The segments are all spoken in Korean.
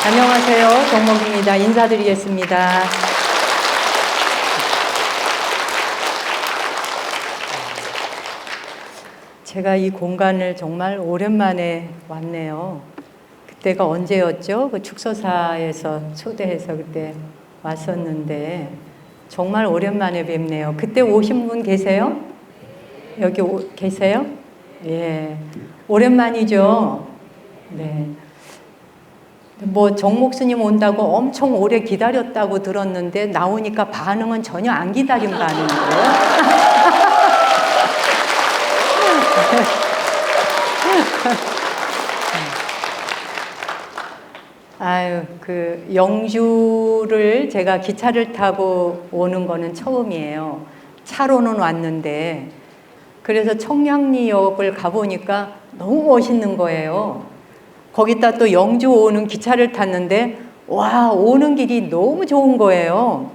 안녕하세요. 정목입니다. 인사드리겠습니다. 제가 이 공간을 정말 오랜만에 왔네요. 그때가 언제였죠? 그 축소사에서 초대해서 그때 왔었는데 정말 오랜만에 뵙네요. 그때 오신 분 계세요? 여기 계세요? 예, 오랜만이죠. 네. 뭐 정목스님 온다고 엄청 오래 기다렸다고 들었는데 나오니까 반응은 전혀 안 기다린 반응이에요. 아유, 그 영주를 제가 기차를 타고 오는 거는 처음이에요. 차로는 왔는데 그래서 청량리역을 가보니까 너무 멋있는 거예요. 거기다 또 영주 오는 기차를 탔는데 와, 오는 길이 너무 좋은 거예요.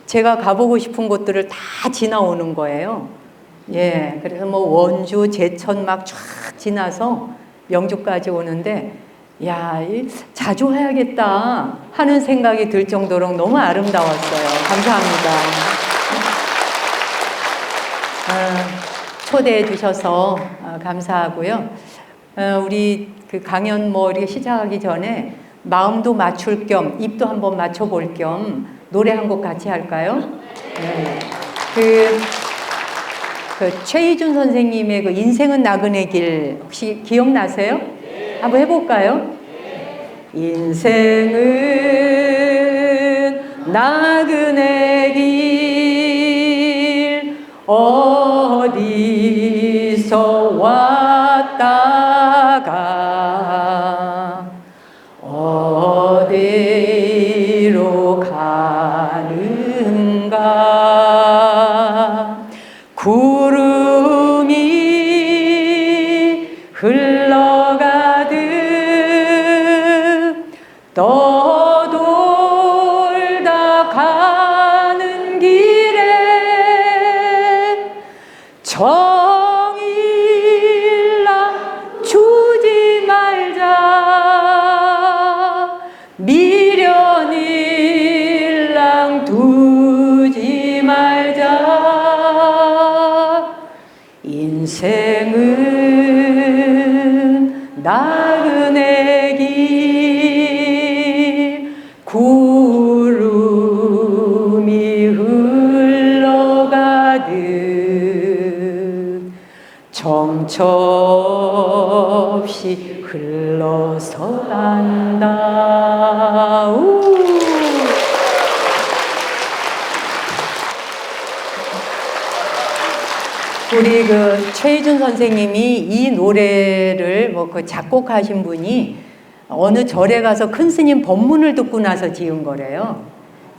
제가 가보고 싶은 곳들을 다 지나오는 거예요. 예, 그래서 뭐 원주, 제천 막 쫙 지나서 영주까지 오는데 야, 자주 와야겠다 하는 생각이 들 정도로 너무 아름다웠어요. 감사합니다. 초대해 주셔서 감사하고요. 우리 그 강연 뭐 이렇게 시작하기 전에 마음도 맞출 겸 입도 한번 맞춰볼 겸 노래 한 곡 같이 할까요? 네. 그 최희준 선생님의 그 인생은 나그네 길 혹시 기억나세요? 한번 해볼까요? 인생은 나그네 길 어디서 왔다가 어디로 가는가 구름이 흘러가듯 떠돌다 가는 길에 정일랑 주지 말자 미련일랑 두지 말자 인생은 나그네 길 구름이 흘러가듯 정처없이 흘러서 간다. 우리 그 최희준 선생님이 이 노래를 뭐 그 작곡하신 분이 어느 절에 가서 큰 스님 법문을 듣고 나서 지은 거래요.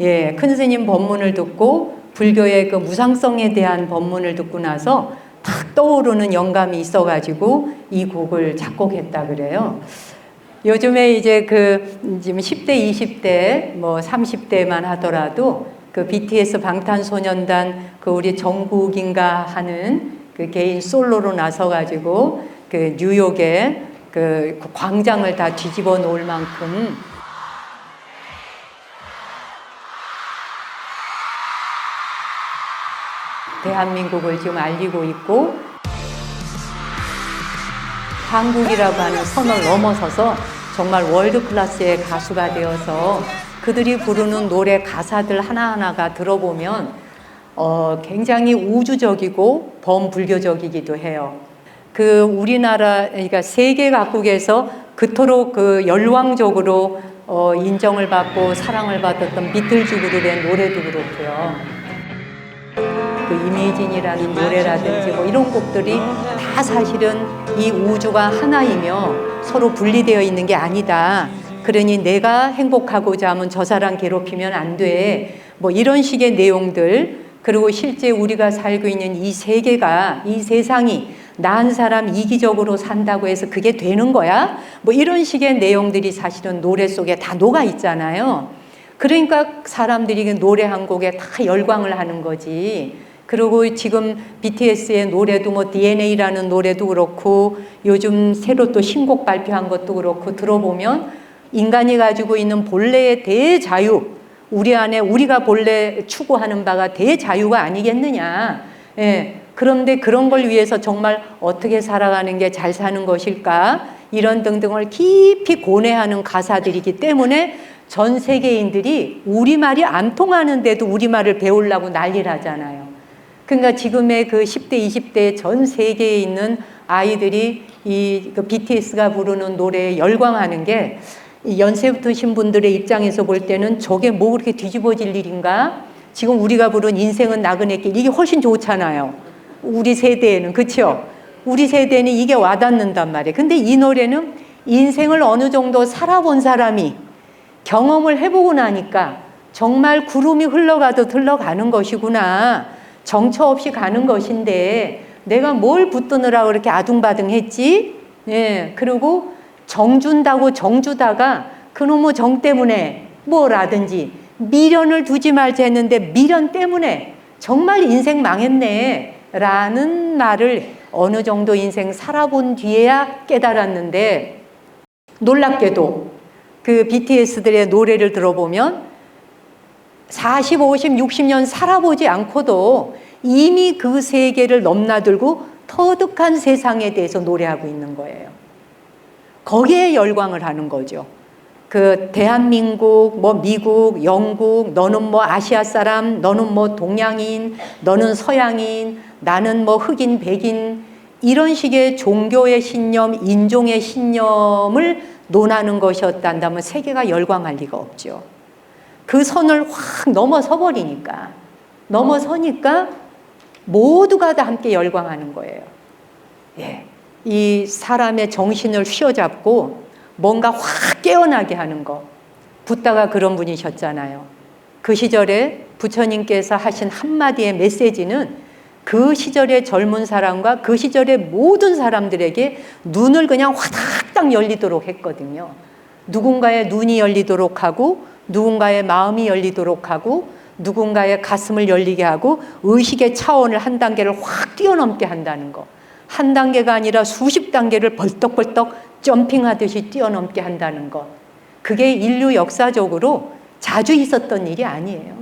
예, 큰 스님 법문을 듣고 불교의 그 무상성에 대한 법문을 듣고 나서 탁 떠오르는 영감이 있어가지고 이 곡을 작곡했다 그래요. 요즘에 이제 그 지금 10대, 20대, 뭐 30대만 하더라도 그 BTS 방탄소년단 그 우리 정국인가 하는 그 개인 솔로로 나서가지고 그 뉴욕에 그 광장을 다 뒤집어 놓을 만큼 대한민국을 지금 알리고 있고 한국이라고 하는 선을 넘어서서 정말 월드 클래스의 가수가 되어서 그들이 부르는 노래 가사들 하나하나가 들어보면 굉장히 우주적이고 범불교적이기도 해요. 그 우리나라, 그러니까 세계 각국에서 그토록 그 열광적으로 인정을 받고 사랑을 받았던 비틀즈 그룹의 노래도 그렇고요. 그 이매진이라는 노래라든지 뭐 이런 곡들이 다 사실은 이 우주가 하나이며 서로 분리되어 있는 게 아니다. 그러니 내가 행복하고자 하면 저 사람 괴롭히면 안 돼. 뭐 이런 식의 내용들, 그리고 실제 우리가 살고 있는 이 세계가, 이 세상이 나 한 사람 이기적으로 산다고 해서 그게 되는 거야? 뭐 이런 식의 내용들이 사실은 노래 속에 다 녹아 있잖아요. 그러니까 사람들이 노래 한 곡에 다 열광을 하는 거지. 그리고 지금 BTS의 노래도 뭐 DNA라는 노래도 그렇고 요즘 새로 또 신곡 발표한 것도 그렇고 들어보면 인간이 가지고 있는 본래의 대자유, 우리 안에 우리가 본래 추구하는 바가 대자유가 아니겠느냐. 예. 그런데 그런 걸 위해서 정말 어떻게 살아가는 게 잘 사는 것일까? 이런 등등을 깊이 고뇌하는 가사들이기 때문에 전 세계인들이 우리말이 안 통하는데도 우리말을 배우려고 난리를 하잖아요. 그러니까 지금의 그 10대, 20대 전 세계에 있는 아이들이 그 BTS가 부르는 노래에 열광하는 게 연세 드신 분들의 입장에서 볼 때는 저게 뭐 그렇게 뒤집어질 일인가? 지금 우리가 부른 인생은 나그네 길, 이게 훨씬 좋잖아요. 우리 세대에는. 그렇죠? 우리 세대는 이게 와닿는단 말이에요. 근데 이 노래는 인생을 어느 정도 살아본 사람이 경험을 해보고 나니까 정말 구름이 흘러가듯 흘러가는 것이구나. 정처 없이 가는 것인데 내가 뭘 붙드느라 그렇게 아둥바둥했지? 예, 그리고 정준다고 정주다가 그놈의 정 때문에 뭐라든지 미련을 두지 말자 했는데 미련 때문에 정말 인생 망했네 라는 말을 어느 정도 인생 살아본 뒤에야 깨달았는데, 놀랍게도 그 BTS들의 노래를 들어보면 40, 50, 60년 살아보지 않고도 이미 그 세계를 넘나들고 터득한 세상에 대해서 노래하고 있는 거예요. 거기에 열광을 하는 거죠. 그 대한민국, 뭐 미국, 영국, 너는 뭐 아시아 사람, 너는 뭐 동양인, 너는 서양인, 나는 뭐 흑인, 백인, 이런 식의 종교의 신념, 인종의 신념을 논하는 것이었단다면 세계가 열광할 리가 없죠. 그 선을 확 넘어서 버리니까, 넘어서니까 모두가 다 함께 열광하는 거예요. 예. 이 사람의 정신을 휘어잡고 뭔가 확 깨어나게 하는 거. 붓다가 그런 분이셨잖아요. 그 시절에 부처님께서 하신 한마디의 메시지는 그 시절의 젊은 사람과 그 시절의 모든 사람들에게 눈을 그냥 화닥닥 열리도록 했거든요. 누군가의 눈이 열리도록 하고, 누군가의 마음이 열리도록 하고, 누군가의 가슴을 열리게 하고, 의식의 차원을 한 단계를 확 뛰어넘게 한다는 거. 한 단계가 아니라 수십 단계를 벌떡벌떡 점핑하듯이 뛰어넘게 한다는 것. 그게 인류 역사적으로 자주 있었던 일이 아니에요.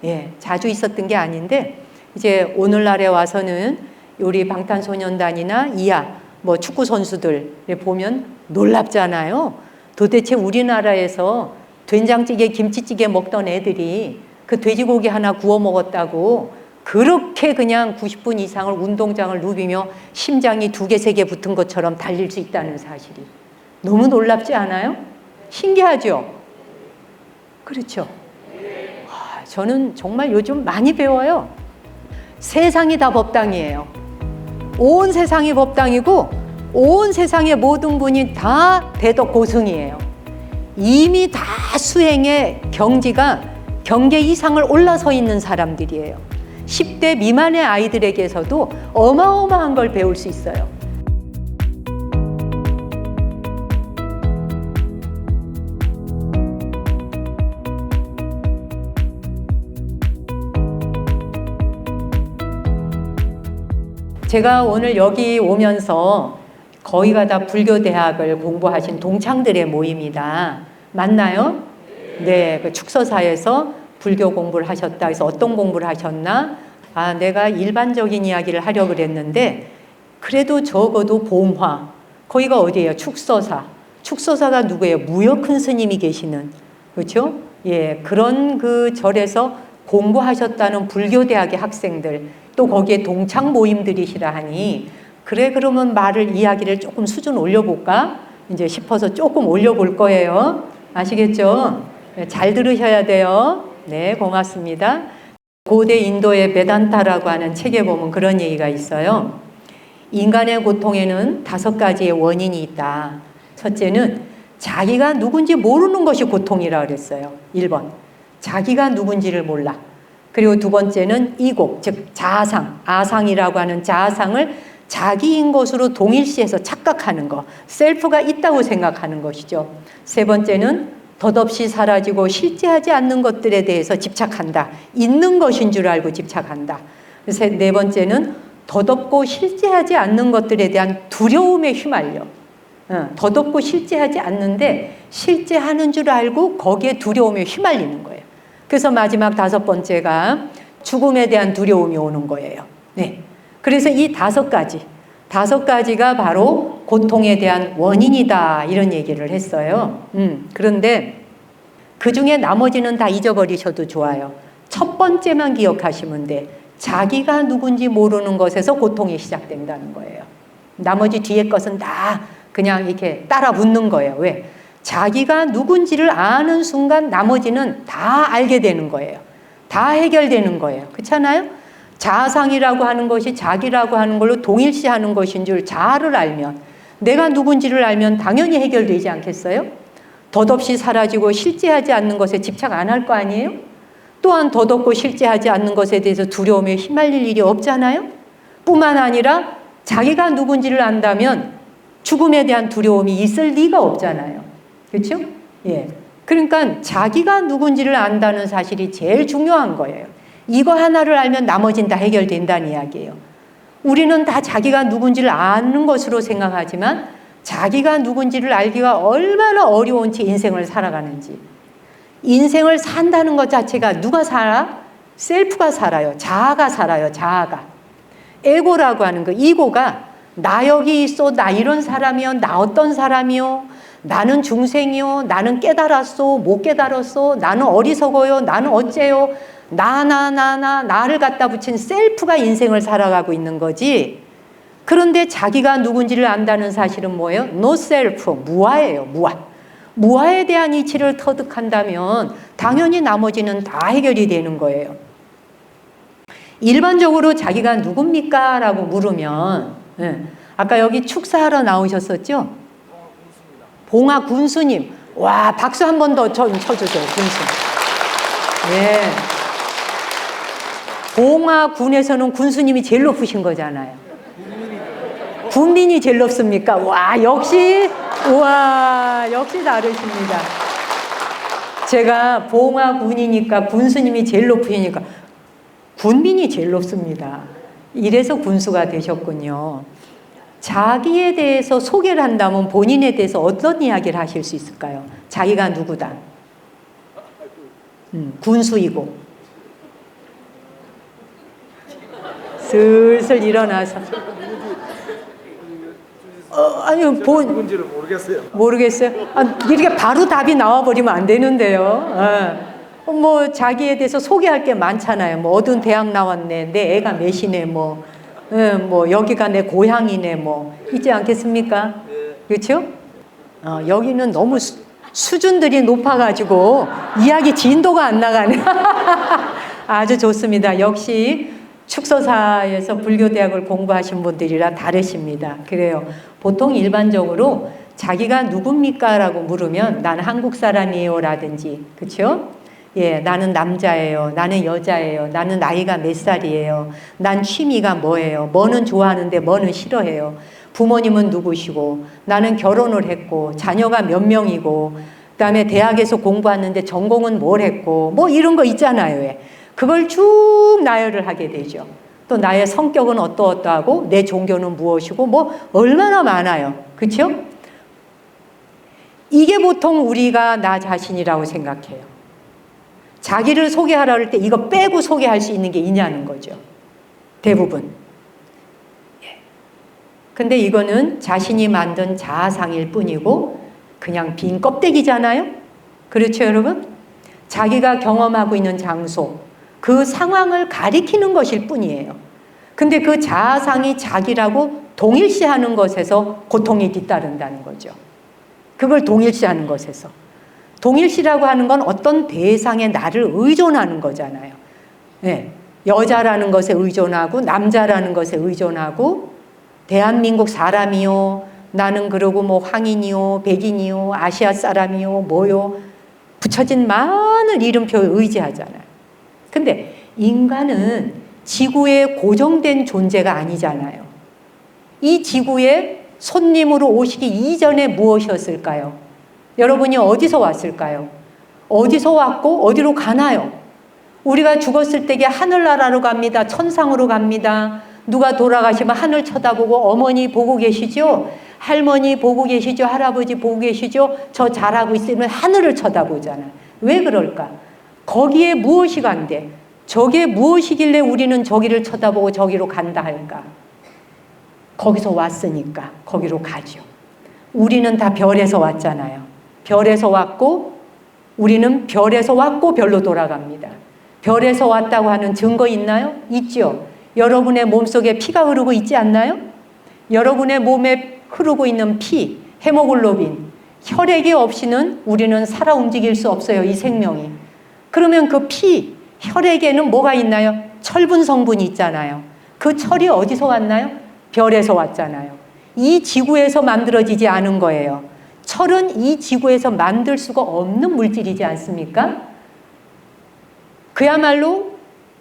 예, 자주 있었던 게 아닌데 이제 오늘날에 와서는 우리 방탄소년단이나 이하 뭐 축구 선수들 보면 놀랍잖아요. 도대체 우리나라에서 된장찌개, 김치찌개 먹던 애들이 그 돼지고기 하나 구워 먹었다고 그렇게 그냥 90분 이상을 운동장을 누비며 심장이 2개, 3개 붙은 것처럼 달릴 수 있다는 사실이 너무 놀랍지 않아요? 신기하죠? 그렇죠? 저는 정말 요즘 많이 배워요. 세상이 다 법당이에요. 온 세상이 법당이고 온 세상의 모든 분이 다 대덕고승이에요. 이미 다 수행의 경지가 경계 이상을 올라서 있는 사람들이에요. 10대 미만의 아이들에게서도 어마어마한 걸 배울 수 있어요. 제가 오늘 여기 오면서 거의가 다 불교대학을 공부하신 동창들의 모임이다. 맞나요? 네, 그 축서사에서 불교 공부를 하셨다. 그래서 어떤 공부를 하셨나? 아, 내가 일반적인 이야기를 하려고 그랬는데 그래도 적어도 봉화. 거기가 어디예요? 축서사. 축서사가 누구예요? 무여 큰 스님이 계시는. 그렇죠? 예, 그런 그 절에서 공부하셨다는 불교대학의 학생들, 또 거기에 동창 모임들이시라 하니 그래 그러면 이야기를 조금 수준 올려볼까? 이제 싶어서 조금 올려볼 거예요. 아시겠죠? 네, 잘 들으셔야 돼요. 네, 고맙습니다. 고대 인도의 베단타라고 하는 책에 보면 그런 얘기가 있어요. 인간의 고통에는 5가지의 원인이 있다. 첫째는 자기가 누군지 모르는 것이 고통이라고 그랬어요. 1번. 자기가 누군지를 몰라. 그리고 2번째는 이곡, 즉 자아상, 아상이라고 하는 자아상을 자기인 것으로 동일시해서 착각하는 것, 셀프가 있다고 생각하는 것이죠. 3번째는 덧없이 사라지고 실제하지 않는 것들에 대해서 집착한다. 있는 것인 줄 알고 집착한다. 네 번째는 덧없고 실제하지 않는 것들에 대한 두려움에 휘말려. 덧없고 실제하지 않는데 실제하는 줄 알고 거기에 두려움에 휘말리는 거예요. 그래서 마지막 다섯 번째가 죽음에 대한 두려움이 오는 거예요. 네. 그래서 이 다섯 가지가 바로 고통에 대한 원인이다, 이런 얘기를 했어요. 그런데 그 중에 나머지는 다 잊어버리셔도 좋아요. 첫 번째만 기억하시면 돼. 자기가 누군지 모르는 것에서 고통이 시작된다는 거예요. 나머지 뒤에 것은 다 그냥 이렇게 따라 붙는 거예요. 왜? 자기가 누군지를 아는 순간 나머지는 다 알게 되는 거예요. 다 해결되는 거예요. 그렇잖아요? 자상이라고 하는 것이 자기라고 하는 걸로 동일시하는 것인 줄 자아를 알면, 내가 누군지를 알면 당연히 해결되지 않겠어요? 덧없이 사라지고 실제하지 않는 것에 집착 안 할 거 아니에요? 또한 덧없고 실제하지 않는 것에 대해서 두려움에 휘말릴 일이 없잖아요? 뿐만 아니라 자기가 누군지를 안다면 죽음에 대한 두려움이 있을 리가 없잖아요. 그렇죠? 예. 그러니까 자기가 누군지를 안다는 사실이 제일 중요한 거예요. 이거 하나를 알면 나머지는 다 해결된다는 이야기예요. 우리는 다 자기가 누군지를 아는 것으로 생각하지만 자기가 누군지를 알기가 얼마나 어려운 채 인생을 살아가는지. 인생을 산다는 것 자체가 누가 살아? 셀프가 살아요. 자아가 살아요. 자아가. 에고라고 하는 거, 이고가 나 여기 있어, 나 이런 사람이요, 나 어떤 사람이요, 나는 중생이요, 나는 깨달았어, 못 깨달았어, 나는 어리석어요, 나는 어째요, 나를 갖다 붙인 셀프가 인생을 살아가고 있는 거지. 그런데 자기가 누군지를 안다는 사실은 뭐예요? No self, 무아예요. 무아에 대한 이치를 터득한다면 당연히 나머지는 다 해결이 되는 거예요. 일반적으로 자기가 누굽니까? 라고 물으면, 아까 여기 축사하러 나오셨었죠? 봉화 군수님. 와, 박수 한 번 더 쳐주세요. 군수. 예. 봉화 군에서는 군수님이 제일 높으신 거잖아요. 군민이 제일 높습니까? 와, 역시 다르십니다. 제가 봉화 군이니까 군수님이 제일 높으니까 군민이 제일 높습니다. 이래서 군수가 되셨군요. 자기에 대해서 소개를 한다면 본인에 대해서 어떤 이야기를 하실 수 있을까요? 자기가 누구다. 군수이고. 슬슬 일어나서. 누군지를 모르겠어요. 모르겠어요? 이렇게 바로 답이 나와버리면 안 되는데요. 뭐 자기에 대해서 소개할 게 많잖아요. 뭐 어두운 대학 나왔네, 내 애가 몇이네, 뭐 여기가 내 고향이네, 뭐 있지 않겠습니까? 그렇죠? 여기는 너무 수준들이 높아가지고 이야기 진도가 안 나가네. 아주 좋습니다. 역시 축서사에서 불교대학을 공부하신 분들이라 다르십니다. 그래요. 보통 일반적으로 자기가 누굽니까? 라고 물으면 나는 한국 사람이에요 라든지, 그렇죠? 예, 나는 남자예요. 나는 여자예요. 나는 나이가 몇 살이에요. 난 취미가 뭐예요. 뭐는 좋아하는데 뭐는 싫어해요. 부모님은 누구시고, 나는 결혼을 했고, 자녀가 몇 명이고, 그다음에 대학에서 공부하는데 전공은 뭘 했고, 뭐 이런 거 있잖아요. 왜? 그걸 쭉 나열을 하게 되죠. 또 나의 성격은 어떠하고, 내 종교는 무엇이고, 뭐 얼마나 많아요. 그렇죠? 이게 보통 우리가 나 자신이라고 생각해요. 자기를 소개하라 할 때 이거 빼고 소개할 수 있는 게 있냐는 거죠. 대부분. 근데 이거는 자신이 만든 자아상일 뿐이고 그냥 빈 껍데기잖아요. 그렇죠, 여러분? 자기가 경험하고 있는 장소, 그 상황을 가리키는 것일 뿐이에요. 근데 그 자아상이 자기라고 동일시하는 것에서 고통이 뒤따른다는 거죠. 그걸 동일시하는 것에서. 동일시라고 하는 건 어떤 대상에 나를 의존하는 거잖아요. 네. 여자라는 것에 의존하고 남자라는 것에 의존하고 대한민국 사람이요. 나는 그러고 뭐 황인이요. 백인이요. 아시아 사람이요. 뭐요. 붙여진 많은 이름표에 의지하잖아요. 근데 인간은 지구에 고정된 존재가 아니잖아요. 이 지구에 손님으로 오시기 이전에 무엇이었을까요? 여러분이 어디서 왔을까요? 어디서 왔고 어디로 가나요? 우리가 죽었을 때에 하늘나라로 갑니다. 천상으로 갑니다. 누가 돌아가시면 하늘 쳐다보고 어머니 보고 계시죠? 할머니 보고 계시죠? 할아버지 보고 계시죠? 저 잘하고 있으면 하늘을 쳐다보잖아요. 왜 그럴까? 거기에 무엇이 간대? 저게 무엇이길래 우리는 저기를 쳐다보고 저기로 간다 할까? 거기서 왔으니까 거기로 가죠. 우리는 다 별에서 왔잖아요. 별에서 왔고 우리는 별에서 왔고 별로 돌아갑니다. 별에서 왔다고 하는 증거 있나요? 있죠. 여러분의 몸속에 피가 흐르고 있지 않나요? 여러분의 몸에 흐르고 있는 피, 헤모글로빈, 혈액이 없이는 우리는 살아 움직일 수 없어요. 이 생명이. 그러면 그 피, 혈액에는 뭐가 있나요? 철분 성분이 있잖아요. 그 철이 어디서 왔나요? 별에서 왔잖아요. 이 지구에서 만들어지지 않은 거예요. 철은 이 지구에서 만들 수가 없는 물질이지 않습니까? 그야말로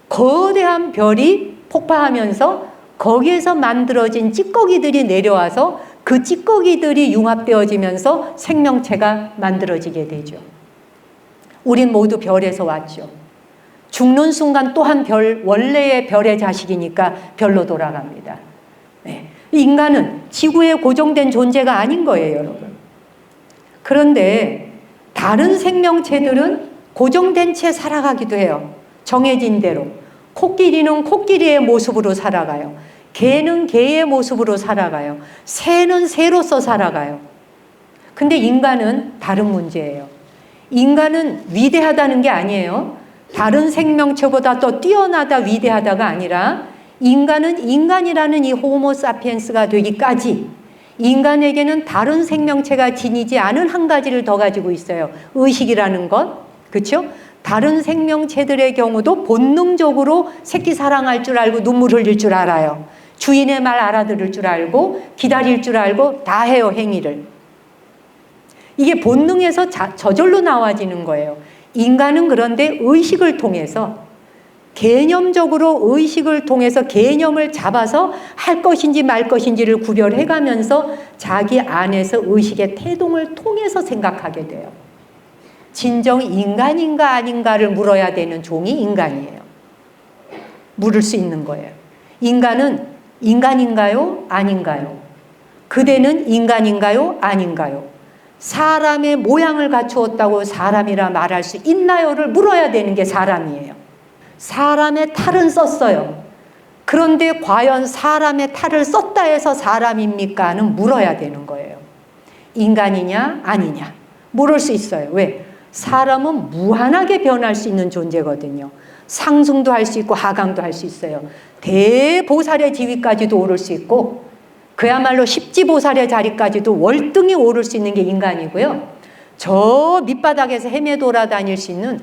거대한 별이 폭파하면서 거기에서 만들어진 찌꺼기들이 내려와서 그 찌꺼기들이 융합되어지면서 생명체가 만들어지게 되죠. 우린 모두 별에서 왔죠. 죽는 순간 또한 원래의 별의 자식이니까 별로 돌아갑니다. 네. 인간은 지구에 고정된 존재가 아닌 거예요, 여러분. 그런데 다른 생명체들은 고정된 채 살아가기도 해요. 정해진 대로. 코끼리는 코끼리의 모습으로 살아가요. 개는 개의 모습으로 살아가요. 새는 새로서 살아가요. 근데 인간은 다른 문제예요. 인간은 위대하다는 게 아니에요. 다른 생명체보다 더 뛰어나다 위대하다가 아니라 인간은 인간이라는 이 호모 사피엔스가 되기까지 인간에게는 다른 생명체가 지니지 않은 한 가지를 더 가지고 있어요. 의식이라는 것. 그렇죠? 다른 생명체들의 경우도 본능적으로 새끼 사랑할 줄 알고 눈물 흘릴 줄 알아요. 주인의 말 알아들을 줄 알고 기다릴 줄 알고 다 해요, 행위를. 이게 본능에서 저절로 나와지는 거예요. 인간은 그런데 의식을 통해서 개념적으로 의식을 통해서 개념을 잡아서 할 것인지 말 것인지를 구별해가면서 자기 안에서 의식의 태동을 통해서 생각하게 돼요. 진정 인간인가 아닌가를 물어야 되는 종이 인간이에요. 물을 수 있는 거예요. 인간은 인간인가요? 아닌가요? 그대는 인간인가요? 아닌가요? 사람의 모양을 갖추었다고 사람이라 말할 수 있나요?를 물어야 되는 게 사람이에요. 사람의 탈은 썼어요. 그런데 과연 사람의 탈을 썼다 해서 사람입니까?는 물어야 되는 거예요. 인간이냐 아니냐 물을 수 있어요. 왜? 사람은 무한하게 변할 수 있는 존재거든요. 상승도 할 수 있고 하강도 할 수 있어요. 대보살의 지위까지도 오를 수 있고 그야말로 십지보살의 자리까지도 월등히 오를 수 있는 게 인간이고요. 저 밑바닥에서 헤매 돌아다닐 수 있는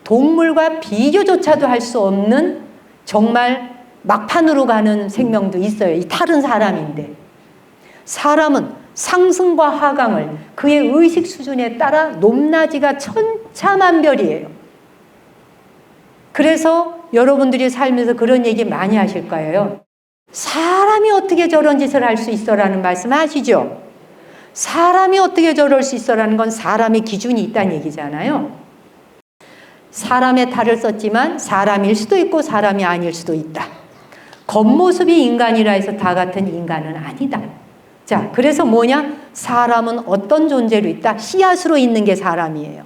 동물과 비교조차도 할 수 없는 정말 막판으로 가는 생명도 있어요. 이 탈은 사람인데. 사람은 상승과 하강을 그의 의식 수준에 따라 높낮이가 천차만별이에요. 그래서 여러분들이 살면서 그런 얘기 많이 하실 거예요. 사람이 어떻게 저런 짓을 할 수 있어라는 말씀 하시죠? 사람이 어떻게 저럴 수 있어라는 건 사람의 기준이 있다는 얘기잖아요. 사람의 탈을 썼지만 사람일 수도 있고 사람이 아닐 수도 있다. 겉모습이 인간이라 해서 다 같은 인간은 아니다. 자, 그래서 뭐냐? 사람은 어떤 존재로 있다? 씨앗으로 있는 게 사람이에요.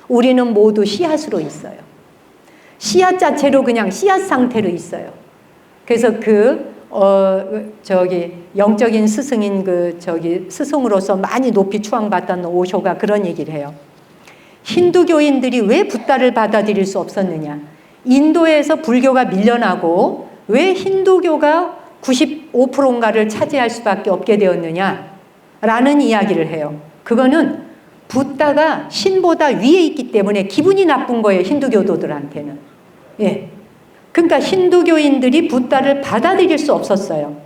우리는 모두 씨앗으로 있어요. 씨앗 자체로 그냥 씨앗 상태로 있어요. 그래서 영적인 스승인 스승으로서 많이 높이 추앙받던 오쇼가 그런 얘기를 해요. 힌두교인들이 왜 붓다를 받아들일 수 없었느냐? 인도에서 불교가 밀려나고 왜 힌두교가 95%인가를 차지할 수밖에 없게 되었느냐라는 이야기를 해요. 그거는 붓다가 신보다 위에 있기 때문에 기분이 나쁜 거예요. 힌두교도들한테는. 예. 그러니까 힌두교인들이 붓다를 받아들일 수 없었어요.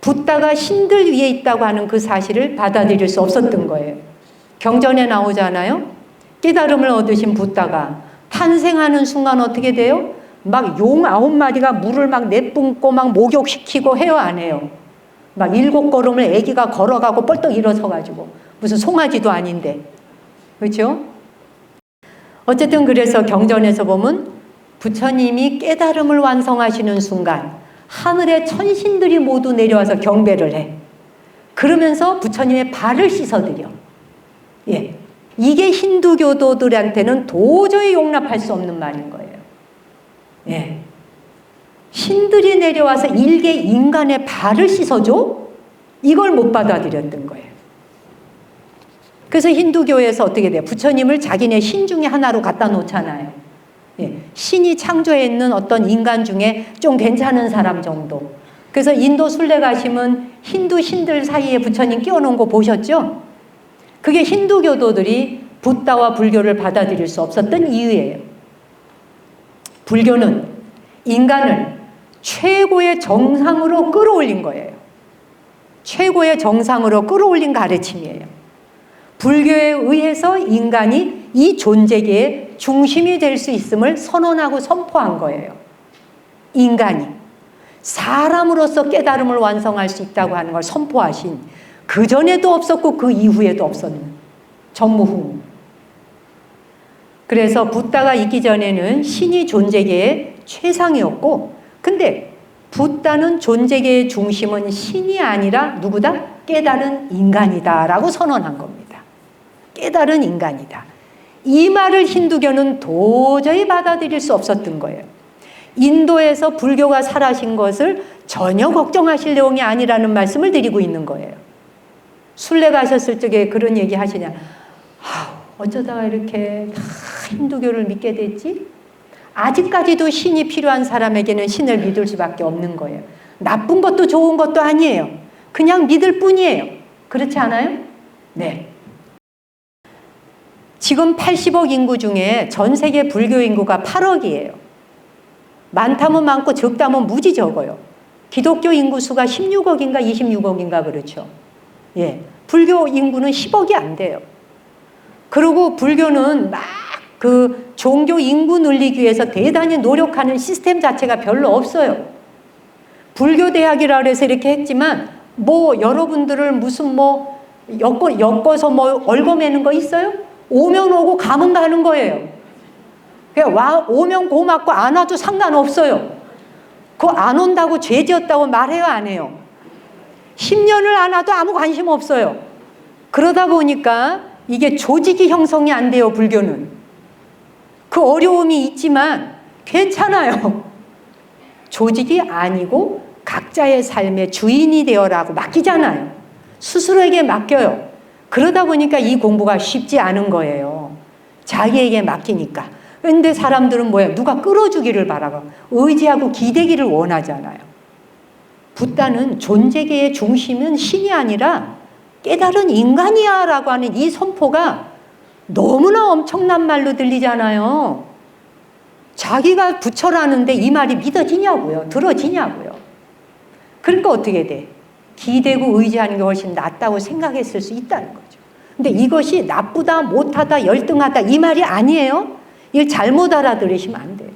붓다가 신들 위에 있다고 하는 그 사실을 받아들일 수 없었던 거예요. 경전에 나오잖아요. 깨달음을 얻으신 붓다가 탄생하는 순간 어떻게 돼요? 막 용 9마리가 물을 막 내뿜고 막 목욕시키고 해요, 안 해요? 막 7걸음을 애기가 걸어가고 뻘떡 일어서가지고 무슨 송아지도 아닌데. 그렇죠? 어쨌든 그래서 경전에서 보면 부처님이 깨달음을 완성하시는 순간 하늘의 천신들이 모두 내려와서 경배를 해. 그러면서 부처님의 발을 씻어드려. 예. 이게 힌두교도들한테는 도저히 용납할 수 없는 말인 거예요. 예. 신들이 내려와서 일개 인간의 발을 씻어줘? 이걸 못 받아들였던 거예요. 그래서 힌두교에서 어떻게 돼요? 부처님을 자기네 신 중에 하나로 갖다 놓잖아요. 예. 신이 창조했는 어떤 인간 중에 좀 괜찮은 사람 정도. 그래서 인도 순례 가시면 힌두 신들 사이에 부처님 끼워놓은 거 보셨죠? 그게 힌두교도들이 붓다와 불교를 받아들일 수 없었던 이유예요. 불교는 인간을 최고의 정상으로 끌어올린 거예요. 최고의 정상으로 끌어올린 가르침이에요. 불교에 의해서 인간이 이 존재계의 중심이 될 수 있음을 선언하고 선포한 거예요. 인간이 사람으로서 깨달음을 완성할 수 있다고 하는 걸 선포하신, 그 전에도 없었고 그 이후에도 없었는 전무후무. 그래서 붓다가 있기 전에는 신이 존재계의 최상이었고, 근데 붓다는 존재계의 중심은 신이 아니라 누구다? 깨달은 인간이다 라고 선언한 겁니다. 깨달은 인간이다. 이 말을 힌두교는 도저히 받아들일 수 없었던 거예요. 인도에서 불교가 살아신 것을 전혀 걱정하실 내용이 아니라는 말씀을 드리고 있는 거예요. 순례 가셨을 적에 그런 얘기 하시냐. 어쩌다가 이렇게 다 힌두교를 믿게 됐지? 아직까지도 신이 필요한 사람에게는 신을 믿을 수밖에 없는 거예요. 나쁜 것도 좋은 것도 아니에요. 그냥 믿을 뿐이에요. 그렇지 않아요? 네. 지금 80억 인구 중에 전 세계 불교 인구가 8억이에요. 많다면 많고 적다면 무지 적어요. 기독교 인구 수가 16억인가 26억인가 그렇죠. 예. 불교 인구는 10억이 안 돼요. 그리고 불교는 막 그 종교 인구 늘리기 위해서 대단히 노력하는 시스템 자체가 별로 없어요. 불교 대학이라 그래서 이렇게 했지만 뭐 여러분들을 무슨 뭐 엮어서 뭐 얽어매는 거 있어요? 오면 오고 가면 가는 거예요. 그냥 오면 고맙고 안 와도 상관없어요. 그거 안 온다고 죄 지었다고 말해요, 안 해요? 10년을 안 와도 아무 관심 없어요. 그러다 보니까 이게 조직이 형성이 안 돼요, 불교는. 그 어려움이 있지만 괜찮아요. 조직이 아니고 각자의 삶의 주인이 되어라고 맡기잖아요. 스스로에게 맡겨요. 그러다 보니까 이 공부가 쉽지 않은 거예요. 자기에게 맡기니까. 근데 사람들은 뭐예요? 누가 끌어주기를 바라고 의지하고 기대기를 원하잖아요. 붓다는 존재계의 중심은 신이 아니라 깨달은 인간이야 라고 하는 이 선포가 너무나 엄청난 말로 들리잖아요. 자기가 부처라는데 이 말이 믿어지냐고요. 들어지냐고요. 그러니까 어떻게 돼? 기대고 의지하는 게 훨씬 낫다고 생각했을 수 있다는 거죠. 근데 이것이 나쁘다, 못하다, 열등하다 이 말이 아니에요. 이걸 잘못 알아들으시면 안 돼요.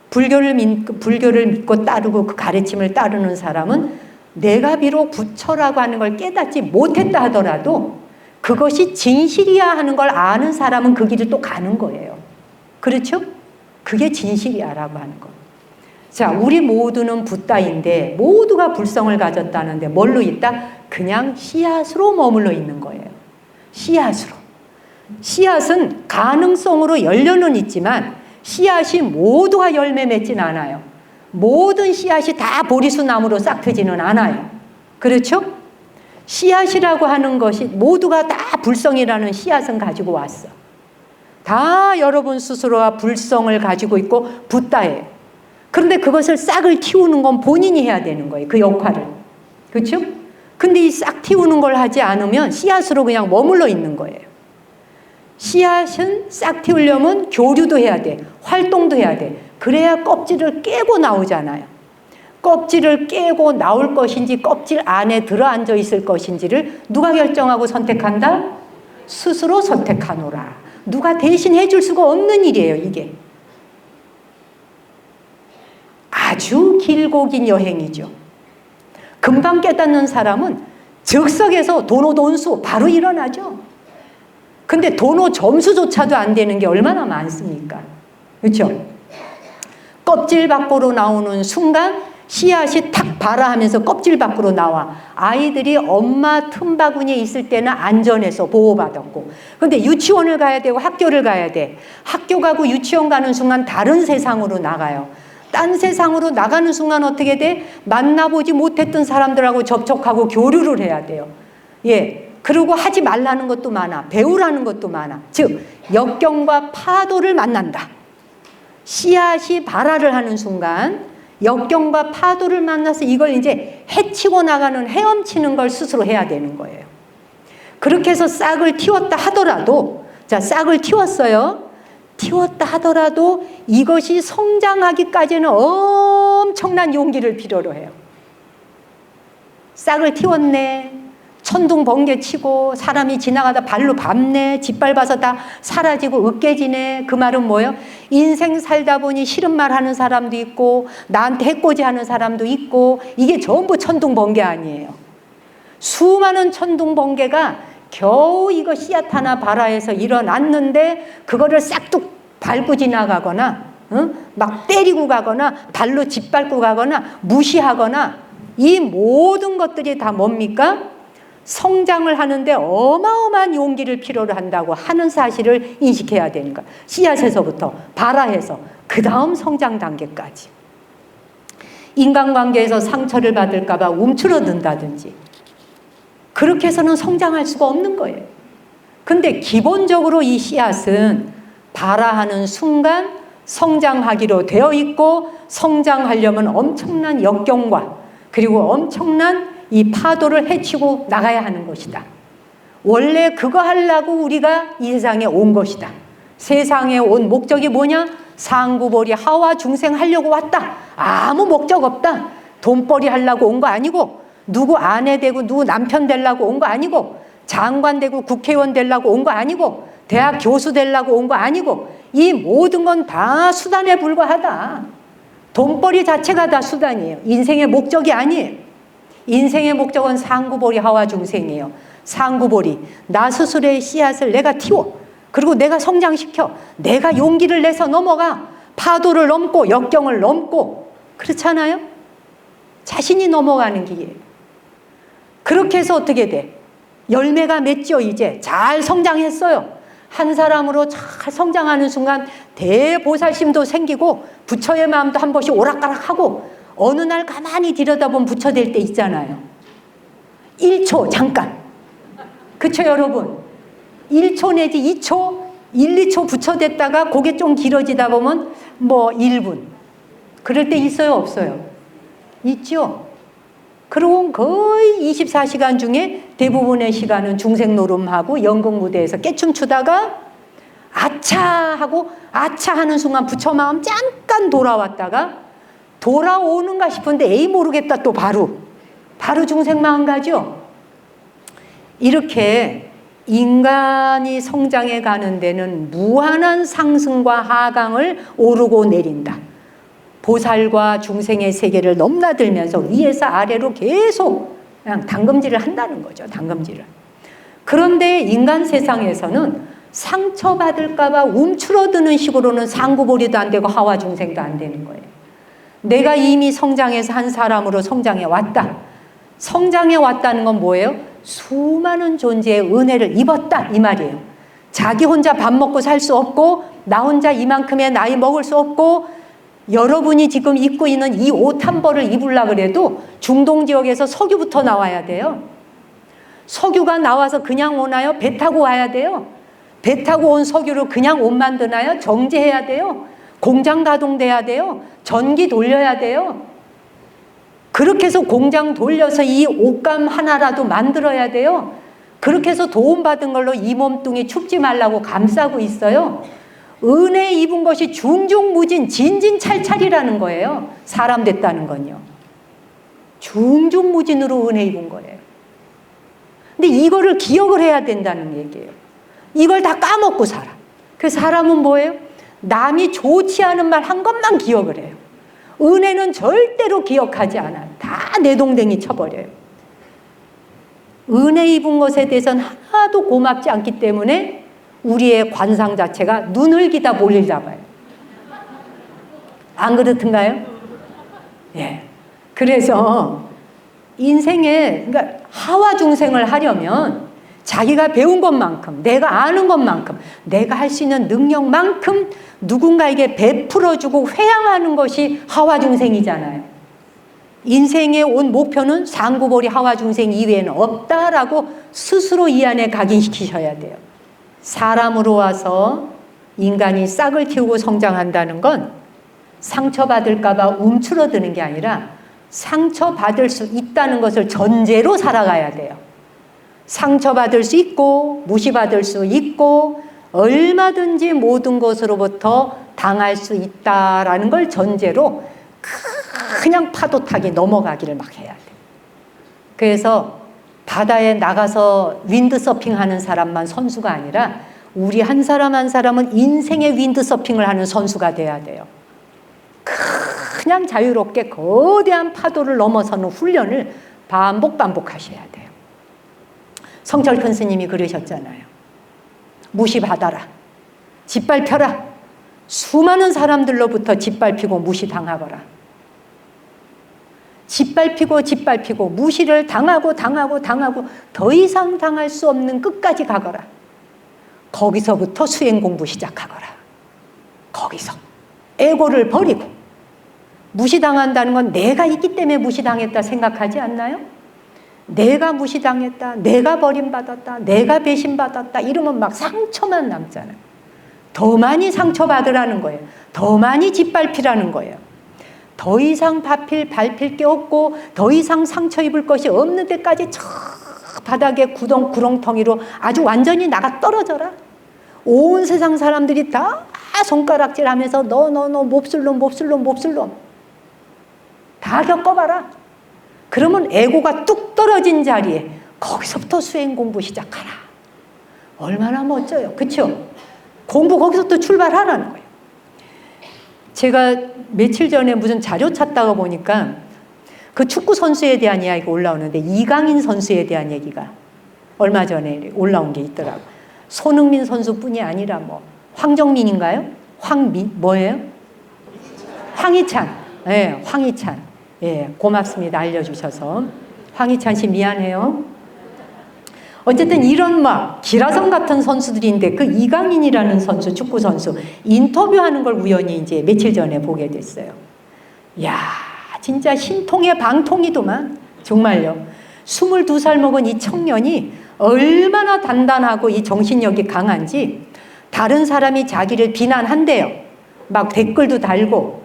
불교를 믿고 따르고 그 가르침을 따르는 사람은 내가 비록 부처라고 하는 걸 깨닫지 못했다 하더라도 그것이 진실이야 하는 걸 아는 사람은 그 길을 또 가는 거예요. 그렇죠? 그게 진실이야 라고 하는 거. 자, 우리 모두는 붓다인데 모두가 불성을 가졌다는데 뭘로 있다? 그냥 씨앗으로 머물러 있는 거예요. 씨앗으로. 씨앗은 가능성으로 열려는 있지만 씨앗이 모두가 열매 맺진 않아요. 모든 씨앗이 다 보리수 나무로 싹 트지는 않아요. 그렇죠? 씨앗이라고 하는 것이 모두가 다 불성이라는 씨앗은 가지고 왔어. 다 여러분 스스로가 불성을 가지고 있고 붓다예요. 그런데 그것을 싹을 틔우는 건 본인이 해야 되는 거예요. 그 역할을. 그렇죠? 근데 이 싹 틔우는 걸 하지 않으면 씨앗으로 그냥 머물러 있는 거예요. 씨앗은 싹 틔우려면 교류도 해야 돼. 활동도 해야 돼. 그래야 껍질을 깨고 나오잖아요. 껍질을 깨고 나올 것인지 껍질 안에 들어앉아 있을 것인지를 누가 결정하고 선택한다? 스스로 선택하노라. 누가 대신 해줄 수가 없는 일이에요, 이게. 아주 길고 긴 여행이죠. 금방 깨닫는 사람은 즉석에서 도노돈수 바로 일어나죠. 근데 도노 점수조차도 안 되는 게 얼마나 많습니까? 그렇죠? 껍질 밖으로 나오는 순간 씨앗이 탁 발아하면서 껍질 밖으로 나와. 아이들이 엄마 틈바구니에 있을 때는 안전해서 보호받았고, 근데 유치원을 가야 되고 학교를 가야 돼. 학교 가고 유치원 가는 순간 다른 세상으로 나가요. 딴 세상으로 나가는 순간 어떻게 돼? 만나보지 못했던 사람들하고 접촉하고 교류를 해야 돼요. 예. 그리고 하지 말라는 것도 많아. 배우라는 것도 많아. 즉 역경과 파도를 만난다. 씨앗이 발화를 하는 순간 역경과 파도를 만나서 이걸 이제 헤치고 나가는, 헤엄치는 걸 스스로 해야 되는 거예요. 그렇게 해서 싹을 틔웠다 하더라도, 자, 싹을 틔웠어요. 틔웠다 하더라도 이것이 성장하기까지는 엄청난 용기를 필요로 해요. 싹을 틔웠네. 천둥 번개 치고 사람이 지나가다 발로 밟네. 짓밟아서 다 사라지고 으깨지네. 그 말은 뭐예요? 인생 살다 보니 싫은 말 하는 사람도 있고 나한테 해코지 하는 사람도 있고, 이게 전부 천둥 번개 아니에요. 수많은 천둥 번개가 겨우 이거 씨앗 하나 발아해서 일어났는데 그거를 싹둑 밟고 지나가거나, 막 때리고 가거나 발로 짓밟고 가거나 무시하거나, 이 모든 것들이 다 뭡니까? 성장을 하는데 어마어마한 용기를 필요로 한다고 하는 사실을 인식해야 되는 거야. 씨앗에서부터 발아해서 그 다음 성장 단계까지. 인간관계에서 상처를 받을까 봐 움츠러든다든지 그렇게 해서는 성장할 수가 없는 거예요. 근데 기본적으로 이 씨앗은 발아하는 순간 성장하기로 되어 있고, 성장하려면 엄청난 역경과 그리고 엄청난 이 파도를 헤치고 나가야 하는 것이다. 원래 그거 하려고 우리가 이 세상에 온 것이다. 세상에 온 목적이 뭐냐? 상구벌이 하와 중생 하려고 왔다. 아무 목적 없다. 돈벌이 하려고 온 거 아니고, 누구 아내 되고 누구 남편 되려고 온 거 아니고, 장관 되고 국회의원 되려고 온 거 아니고, 대학 교수 되려고 온 거 아니고, 이 모든 건 다 수단에 불과하다. 돈벌이 자체가 다 수단이에요. 인생의 목적이 아니에요. 인생의 목적은 상구보리 하와 중생이에요. 상구보리, 나 스스로의 씨앗을 내가 틔워. 그리고 내가 성장시켜. 내가 용기를 내서 넘어가. 파도를 넘고 역경을 넘고. 그렇잖아요? 자신이 넘어가는 길이에요. 그렇게 해서 어떻게 돼? 열매가 맺죠. 이제 잘 성장했어요. 한 사람으로 잘 성장하는 순간 대보살심도 생기고 부처의 마음도 한 번씩 오락가락하고, 어느 날 가만히 들여다보면 부처 될 때 있잖아요. 1초 잠깐. 그쵸 여러분? 1초 내지 2초, 1, 2초 부처 됐다가 그게 좀 길어지다 보면 뭐 1분. 그럴 때 있어요 없어요? 있죠. 그리고 거의 24시간 중에 대부분의 시간은 중생 노름하고 연극 무대에서 깨춤추다가 아차 하고 아차 하는 순간 부처 마음 잠깐 돌아왔다가 돌아오는가 싶은데 에이 모르겠다 또 바로 중생 마음 가죠. 이렇게 인간이 성장해 가는 데는 무한한 상승과 하강을 오르고 내린다. 보살과 중생의 세계를 넘나들면서 위에서 아래로 계속 그냥 당금질을 한다는 거죠. 당금질을. 그런데 인간 세상에서는 상처받을까 봐 움츠러드는 식으로는 상구보리도 안 되고 하와 중생도 안 되는 거예요. 내가 이미 성장해서 한 사람으로 성장해 왔다. 성장해 왔다는 건 뭐예요? 수많은 존재의 은혜를 입었다 이 말이에요. 자기 혼자 밥 먹고 살 수 없고, 나 혼자 이만큼의 나이 먹을 수 없고, 여러분이 지금 입고 있는 이 옷 한 벌을 입으려고 그래도 중동 지역에서 석유부터 나와야 돼요. 석유가 나와서 그냥 오나요? 배 타고 와야 돼요. 배 타고 온 석유로 그냥 옷 만드나요? 정제해야 돼요. 공장 가동돼야 돼요. 전기 돌려야 돼요. 그렇게 해서 공장 돌려서 이 옷감 하나라도 만들어야 돼요. 그렇게 해서 도움받은 걸로 이 몸뚱이 춥지 말라고 감싸고 있어요. 은혜 입은 것이 중중무진 진진찰찰이라는 거예요. 사람 됐다는 건요. 중중무진으로 은혜 입은 거예요. 근데 이거를 기억을 해야 된다는 얘기예요. 이걸 다 까먹고 살아. 그 사람은 뭐예요? 남이 좋지 않은 말 한 것만 기억을 해요. 은혜는 절대로 기억하지 않아요. 다 내동댕이 쳐버려요. 은혜 입은 것에 대해서는 하나도 고맙지 않기 때문에 우리의 관상 자체가 눈을 기다 볼일 잡아요. 안 그렇든가요? 예. 그래서 인생에, 그러니까 하와 중생을 하려면 자기가 배운 것만큼, 내가 아는 것만큼, 내가 할 수 있는 능력만큼 누군가에게 베풀어주고 회양하는 것이 하와 중생이잖아요. 인생의 온 목표는 상구보리 하와 중생 이외에는 없다라고 스스로 이 안에 각인시키셔야 돼요. 사람으로 와서 인간이 싹을 틔우고 성장한다는 건 상처받을까 봐 움츠러드는 게 아니라 상처받을 수 있다는 것을 전제로 살아가야 돼요. 상처받을 수 있고 무시받을 수 있고 얼마든지 모든 것으로부터 당할 수 있다라는 걸 전제로 그냥 파도 타기 넘어가기를 막 해야 돼. 그래서 바다에 나가서 윈드서핑 하는 사람만 선수가 아니라 우리 한 사람 한 사람은 인생의 윈드서핑을 하는 선수가 돼야 돼요. 그냥 자유롭게 거대한 파도를 넘어서는 훈련을 반복하셔야 돼요. 성철 큰 스님이 그러셨잖아요. 무시받아라. 짓밟혀라. 수많은 사람들로부터 짓밟히고 무시당하거라. 짓밟히고 무시를 당하고 더 이상 당할 수 없는 끝까지 가거라. 거기서부터 수행 공부 시작하거라. 거기서 에고를 버리고, 무시당한다는 건 내가 있기 때문에 무시당했다 생각하지 않나요? 내가 무시당했다, 내가 버림받았다, 내가 배신받았다 이러면 막 상처만 남잖아요. 더 많이 상처받으라는 거예요. 더 많이 짓밟히라는 거예요. 더 이상 밟힐 게 없고 더 이상 상처 입을 것이 없는 데까지 저 바닥에 구렁텅이로 아주 완전히 나가 떨어져라. 온 세상 사람들이 다 손가락질하면서 너 몹쓸놈 다 겪어봐라. 그러면 에고가 뚝 떨어진 자리에 거기서부터 수행 공부 시작하라. 얼마나 멋져요. 그렇죠? 공부 거기서부터 출발하라는 거예요. 제가 며칠 전에 무슨 자료 찾다가 보니까 그 축구 선수에 대한 이야기가 올라오는데 이강인 선수에 대한 얘기가 얼마 전에 올라온 게 있더라고요. 손흥민 선수뿐이 아니라 황정민인가요? 뭐예요? 황희찬. 네, 황희찬. 예, 고맙습니다. 알려주셔서. 황희찬 씨 미안해요. 어쨌든 이런 기라성 같은 선수들인데 그 이강인이라는 선수, 축구 선수 인터뷰하는 걸 우연히 이제 며칠 전에 보게 됐어요. 야, 진짜 신통의 방통이더만. 정말요. 22살 먹은 이 청년이 얼마나 단단하고 이 정신력이 강한지 다른 사람이 자기를 비난한대요. 막 댓글도 달고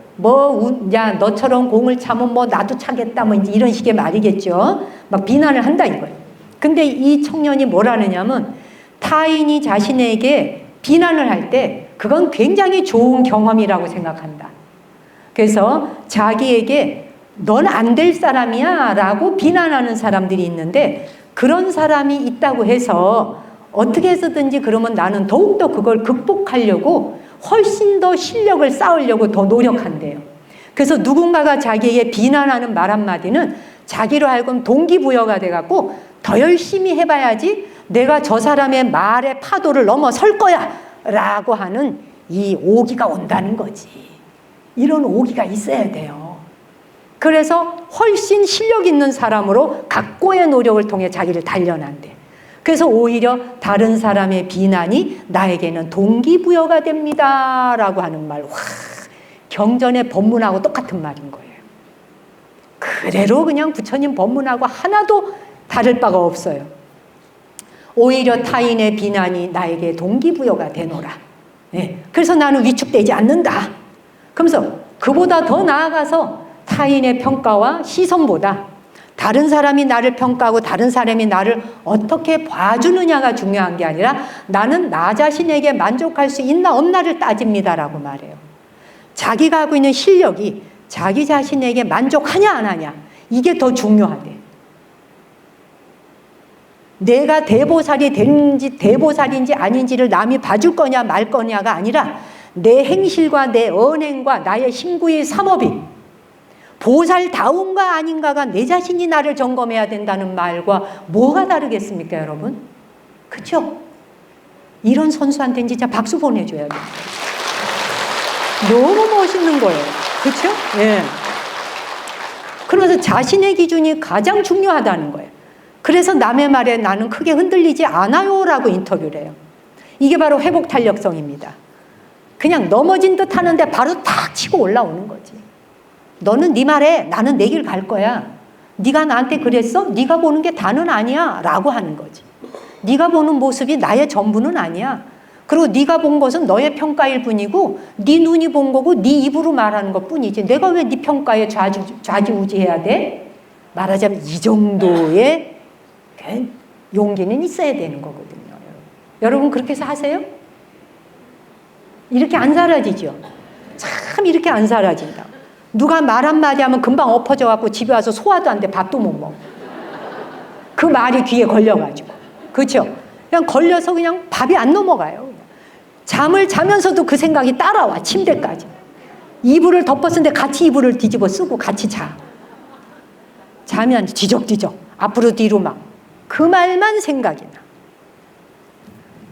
야, 너처럼 공을 차면 나도 차겠다 이제 이런 식의 말이겠죠. 막 비난을 한다 이거예요. 근데 이 청년이 뭐라느냐면 타인이 자신에게 비난을 할 때 그건 굉장히 좋은 경험이라고 생각한다. 그래서 자기에게 넌 안 될 사람이야 라고 비난하는 사람들이 있는데 그런 사람이 있다고 해서 어떻게 해서든지 그러면 나는 더욱더 그걸 극복하려고 훨씬 더 실력을 쌓으려고 더 노력한대요. 그래서 누군가가 자기에게 비난하는 말 한마디는 자기로 하여금 동기부여가 돼갖고 더 열심히 해봐야지 내가 저 사람의 말의 파도를 넘어설 거야 라고 하는 이 오기가 온다는 거지. 이런 오기가 있어야 돼요. 그래서 훨씬 실력 있는 사람으로 각고의 노력을 통해 자기를 단련한대. 그래서 오히려 다른 사람의 비난이 나에게는 동기부여가 됩니다 라고 하는 말. 와, 경전의 법문하고 똑같은 말인 거예요. 그대로 그냥 부처님 법문하고 하나도 다를 바가 없어요. 오히려 타인의 비난이 나에게 동기부여가 되노라. 네. 그래서 나는 위축되지 않는다. 그러면서 그보다 더 나아가서 타인의 평가와 시선보다 다른 사람이 나를 평가하고 다른 사람이 나를 어떻게 봐주느냐가 중요한 게 아니라 나는 나 자신에게 만족할 수 있나 없나를 따집니다라고 말해요. 자기가 하고 있는 실력이 자기 자신에게 만족하냐 안 하냐 이게 더 중요하대. 내가 대보살이 되는지 대보살인지 아닌지를 남이 봐줄 거냐 말 거냐가 아니라 내 행실과 내 언행과 나의 심구의 삼업이 보살다운가 아닌가가 내 자신이 나를 점검해야 된다는 말과 뭐가 다르겠습니까, 여러분? 그렇죠? 이런 선수한테는 진짜 박수 보내줘야 돼요. 너무 멋있는 거예요. 그렇죠? 예. 그러면서 자신의 기준이 가장 중요하다는 거예요. 그래서 남의 말에 나는 크게 흔들리지 않아요 라고 인터뷰를 해요. 이게 바로 회복 탄력성입니다. 그냥 넘어진 듯 하는데 바로 탁 치고 올라오는 거지. 너는 네 말에 나는 내 길 갈 거야. 네가 나한테 그랬어? 네가 보는 게 다는 아니야 라고 하는 거지. 네가 보는 모습이 나의 전부는 아니야. 그리고 네가 본 것은 너의 평가일 뿐이고 네 눈이 본 거고 네 입으로 말하는 것뿐이지. 내가 왜 네 평가에 좌지우지해야 돼? 말하자면 이 정도의 용기는 있어야 되는 거거든요. 여러분 그렇게 해서 하세요? 이렇게 안 사라지죠? 참 이렇게 안 사라진다. 누가 말 한마디 하면 금방 엎어져 갖고 집에 와서 소화도 안 돼. 밥도 못 먹어. 그 말이 귀에 걸려가지고. 그렇죠? 그냥 걸려서 그냥 밥이 안 넘어가요. 잠을 자면서도 그 생각이 따라와. 침대까지. 이불을 덮었는데 같이 이불을 뒤집어 쓰고 같이 자. 자면 뒤적뒤적. 앞으로 뒤로 막. 그 말만 생각이 나.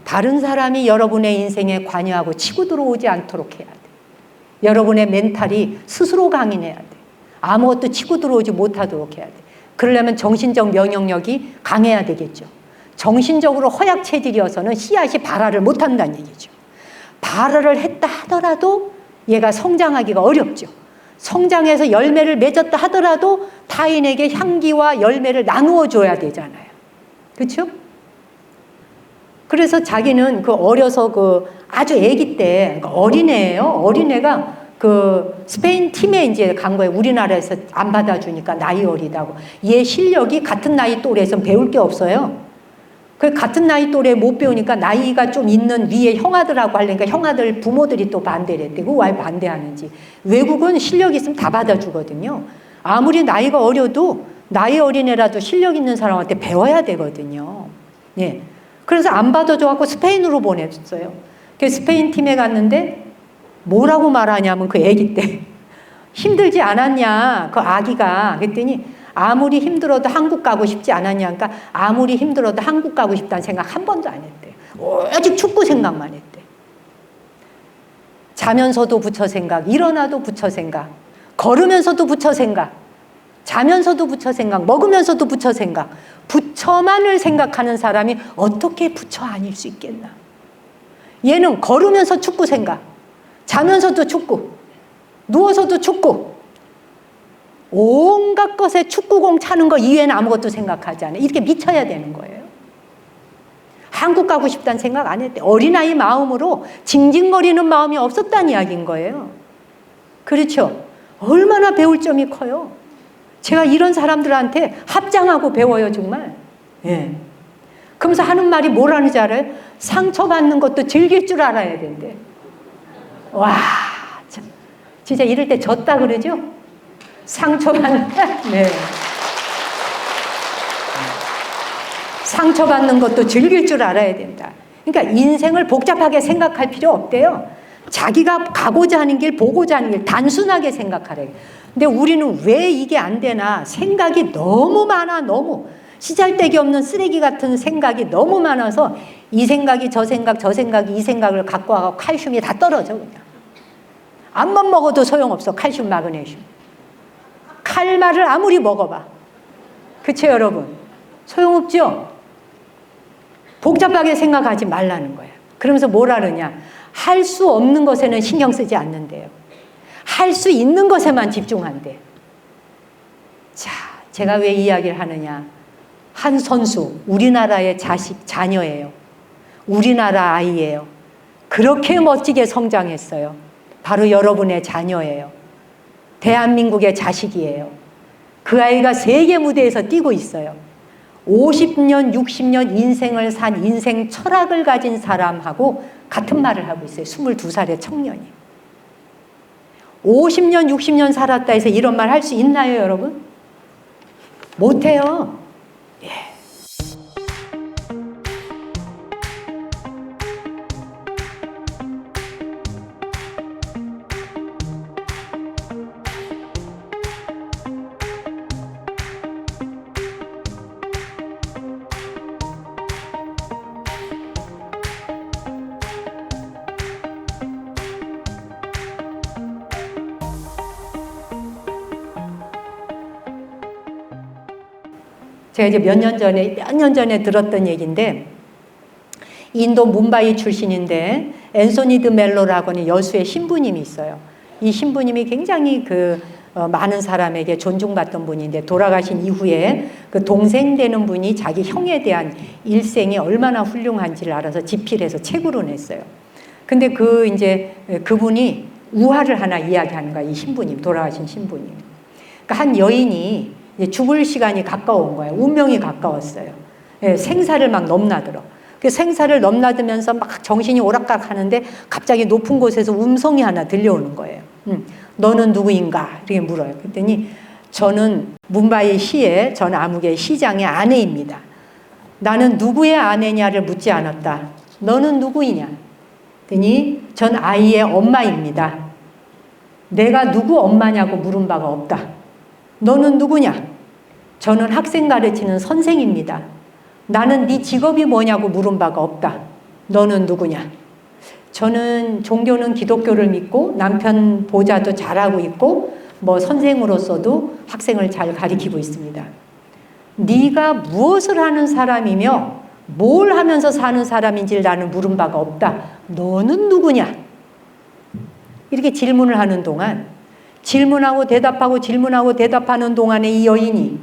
다른 사람이 여러분의 인생에 관여하고 치고 들어오지 않도록 해야 돼. 여러분의 멘탈이 스스로 강인해야 돼. 아무것도 치고 들어오지 못하도록 해야 돼. 그러려면 정신적 면역력이 강해야 되겠죠. 정신적으로 허약 체질이어서는 씨앗이 발화를 못한다는 얘기죠. 발화를 했다 하더라도 얘가 성장하기가 어렵죠. 성장해서 열매를 맺었다 하더라도 타인에게 향기와 열매를 나누어 줘야 되잖아요. 그렇죠? 그래서 자기는 그 어려서 그 아주 아기 때 어린애예요. 어린애가 그 스페인 팀에 이제 간 거예요. 우리나라에서 안 받아주니까 나이 어리다고. 얘 실력이 같은 나이 또래에서 배울 게 없어요. 그 같은 나이 또래 못 배우니까 나이가 좀 있는 위에 형아들하고 하려니까 형아들 부모들이 또 반대를 했대. 그거 왜 반대하는지. 외국은 실력 있으면 다 받아주거든요. 아무리 나이가 어려도 나이 어린애라도 실력 있는 사람한테 배워야 되거든요. 예. 그래서 안 받아줘갖고 스페인으로 보냈어요. 그 스페인 팀에 갔는데 뭐라고 말하냐면 그 아기 때 힘들지 않았냐 그 아기가. 그랬더니 아무리 힘들어도 한국 가고 싶지 않았냐. 그러니까 아무리 힘들어도 한국 가고 싶다는 생각 한 번도 안 했대. 오직 축구 생각만 했대. 자면서도 부처 생각, 일어나도 부처 생각, 걸으면서도 부처 생각, 자면서도 부처 생각, 먹으면서도 부처 생각. 부처만을 생각하는 사람이 어떻게 부처 아닐 수 있겠나. 얘는 걸으면서 축구 생각, 자면서도 축구, 누워서도 축구, 온갖 것에 축구공 차는 거 이외에는 아무것도 생각하지 않아요. 이렇게 미쳐야 되는 거예요. 한국 가고 싶다는 생각 안 했대. 어린아이 마음으로 징징거리는 마음이 없었다는 이야기인 거예요. 그렇죠? 얼마나 배울 점이 커요. 제가 이런 사람들한테 합장하고 배워요, 정말. 예. 그러면서 하는 말이 뭐라는지 알아요? 상처받는 것도 즐길 줄 알아야 된대. 와, 참. 진짜 이럴 때 졌다 그러죠? 상처받는, 네. 상처받는 것도 즐길 줄 알아야 된다. 그러니까 인생을 복잡하게 생각할 필요 없대요. 자기가 가고자 하는 길, 보고자 하는 길, 단순하게 생각하래요. 근데 우리는 왜 이게 안 되나? 생각이 너무 많아, 너무. 시잘데기 없는 쓰레기 같은 생각이 너무 많아서 이 생각이 저 생각, 저 생각이 이 생각을 갖고 와서 칼슘이 다 떨어져, 그냥. 암만 먹어도 소용없어, 칼슘, 마그네슘. 칼말을 아무리 먹어봐. 그쵸, 여러분? 소용없죠? 복잡하게 생각하지 말라는 거예요. 그러면서 뭐라 그러냐? 할 수 없는 것에는 신경 쓰지 않는데요. 할 수 있는 것에만 집중한대. 자, 제가 왜 이야기를 하느냐. 한 선수, 우리나라의 자녀예요. 우리나라 아이예요. 그렇게 멋지게 성장했어요. 바로 여러분의 자녀예요. 대한민국의 자식이에요. 그 아이가 세계 무대에서 뛰고 있어요. 50년, 60년 인생을 산 인생 철학을 가진 사람하고 같은 말을 하고 있어요. 22살의 청년이. 50년, 60년 살았다 해서 이런 말 할 수 있나요, 여러분? 못해요. 예. 제가 이제 몇 년 전에 들었던 얘기인데, 인도 뭄바이 출신인데 앤소니 드 멜로라고 하는 여수의 신부님이 있어요. 이 신부님이 굉장히 많은 사람에게 존중받던 분인데, 돌아가신 이후에 그 동생 되는 분이 자기 형에 대한 일생이 얼마나 훌륭한지를 알아서 집필해서 책으로 냈어요. 근데 그분이 우화를 하나 이야기하는 거야. 이 신부님, 돌아가신 신부님. 그러니까 한 여인이 이제 죽을 시간이 가까운 거예요. 운명이 가까웠어요. 예, 생사를 막 넘나들어. 그 생사를 넘나들면서 막 정신이 오락가락 하는데 갑자기 높은 곳에서 음성이 하나 들려오는 거예요. 너는 누구인가? 이렇게 물어요. 그랬더니 저는 뭄바이 시의 전 아무개 시장의 아내입니다. 나는 누구의 아내냐를 묻지 않았다. 너는 누구이냐? 그랬더니 전 아이의 엄마입니다. 내가 누구 엄마냐고 물은 바가 없다. 너는 누구냐? 저는 학생 가르치는 선생입니다. 나는 네 직업이 뭐냐고 물은 바가 없다. 너는 누구냐? 저는 종교는 기독교를 믿고 남편 보좌도 잘하고 있고 뭐 선생으로서도 학생을 잘 가르치고 있습니다. 네가 무엇을 하는 사람이며 뭘 하면서 사는 사람인지를 나는 물은 바가 없다. 너는 누구냐? 이렇게 질문을 하는 동안, 질문하고 대답하고 질문하고 대답하는 동안에 이 여인이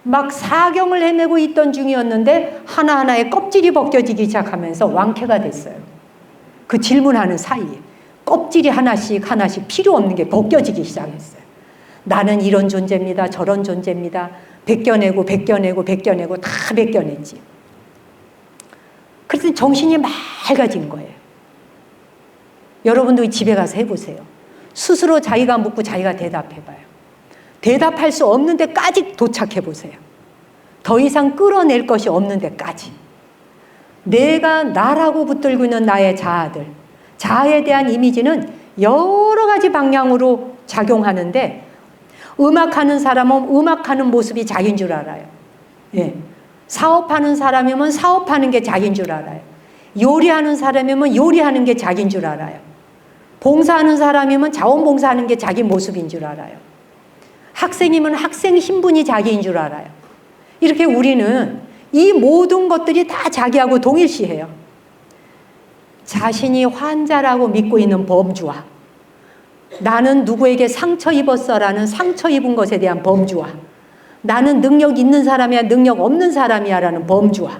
막 사경을 헤매고 있던 중이었는데 하나하나의 껍질이 벗겨지기 시작하면서 왕쾌가 됐어요. 그 질문하는 사이에 껍질이 하나씩 필요 없는 게 벗겨지기 시작했어요. 나는 이런 존재입니다. 저런 존재입니다. 벗겨내고 다 벗겨냈지. 그래서 정신이 맑아진 거예요. 여러분도 집에 가서 해보세요. 스스로 자기가 묻고 자기가 대답해봐요. 대답할 수 없는 데까지 도착해보세요. 더 이상 끌어낼 것이 없는 데까지. 내가 나라고 붙들고 있는 나의 자아들, 자아에 대한 이미지는 여러 가지 방향으로 작용하는데, 음악하는 사람은 음악하는 모습이 자기인 줄 알아요. 예. 사업하는 사람이면 사업하는 게 자기인 줄 알아요. 요리하는 사람이면 요리하는 게 자기인 줄 알아요. 봉사하는 사람이면 자원봉사하는 게 자기 모습인 줄 알아요. 학생이면 학생 신분이 자기인 줄 알아요. 이렇게 우리는 이 모든 것들이 다 자기하고 동일시해요. 자신이 환자라고 믿고 있는 범주와 나는 누구에게 상처 입었어라는 상처 입은 것에 대한 범주와 나는 능력 있는 사람이야 능력 없는 사람이야 라는 범주와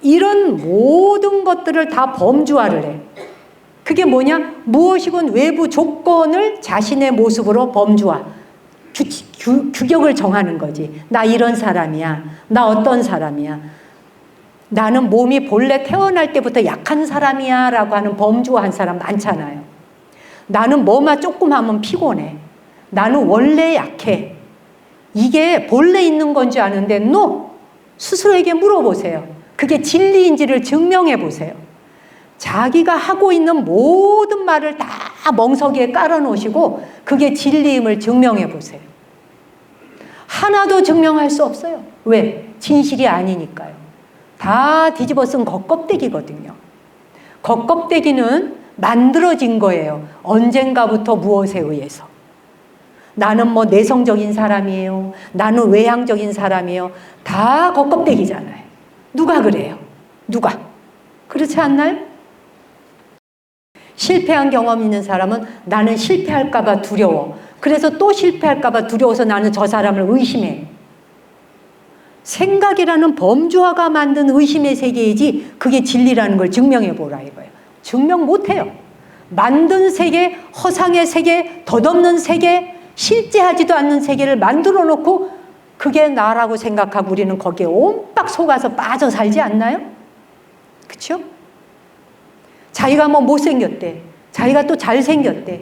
이런 모든 것들을 다 범주화를 해. 그게 뭐냐? 무엇이건 외부 조건을 자신의 모습으로 범주화, 규격을 정하는 거지. 나 이런 사람이야. 나 어떤 사람이야. 나는 몸이 본래 태어날 때부터 약한 사람이야 라고 하는 범주화한 사람 많잖아요. 나는 뭐만 조금 하면 피곤해. 나는 원래 약해. 이게 본래 있는 건지 아는데 no! 스스로에게 물어보세요. 그게 진리인지를 증명해 보세요. 자기가 하고 있는 모든 말을 다 멍석에 깔아놓으시고 그게 진리임을 증명해 보세요. 하나도 증명할 수 없어요. 왜? 진실이 아니니까요. 다 뒤집어 쓴 겉껍데기거든요. 겉껍데기는 만들어진 거예요. 언젠가부터 무엇에 의해서. 나는 뭐 내성적인 사람이에요. 나는 외향적인 사람이에요. 다 겉껍데기잖아요. 누가 그래요? 누가? 그렇지 않나요? 실패한 경험 있는 사람은 나는 실패할까봐 두려워. 그래서 또 실패할까봐 두려워서 나는 저 사람을 의심해. 생각이라는 범주화가 만든 의심의 세계이지 그게 진리라는 걸 증명해 보라 이거예요. 증명 못해요. 만든 세계, 허상의 세계, 덧없는 세계, 실제하지도 않는 세계를 만들어 놓고 그게 나라고 생각하고 우리는 거기에 옴박 속아서 빠져 살지 않나요? 그렇죠? 자기가 뭐 못생겼대. 자기가 또 잘생겼대.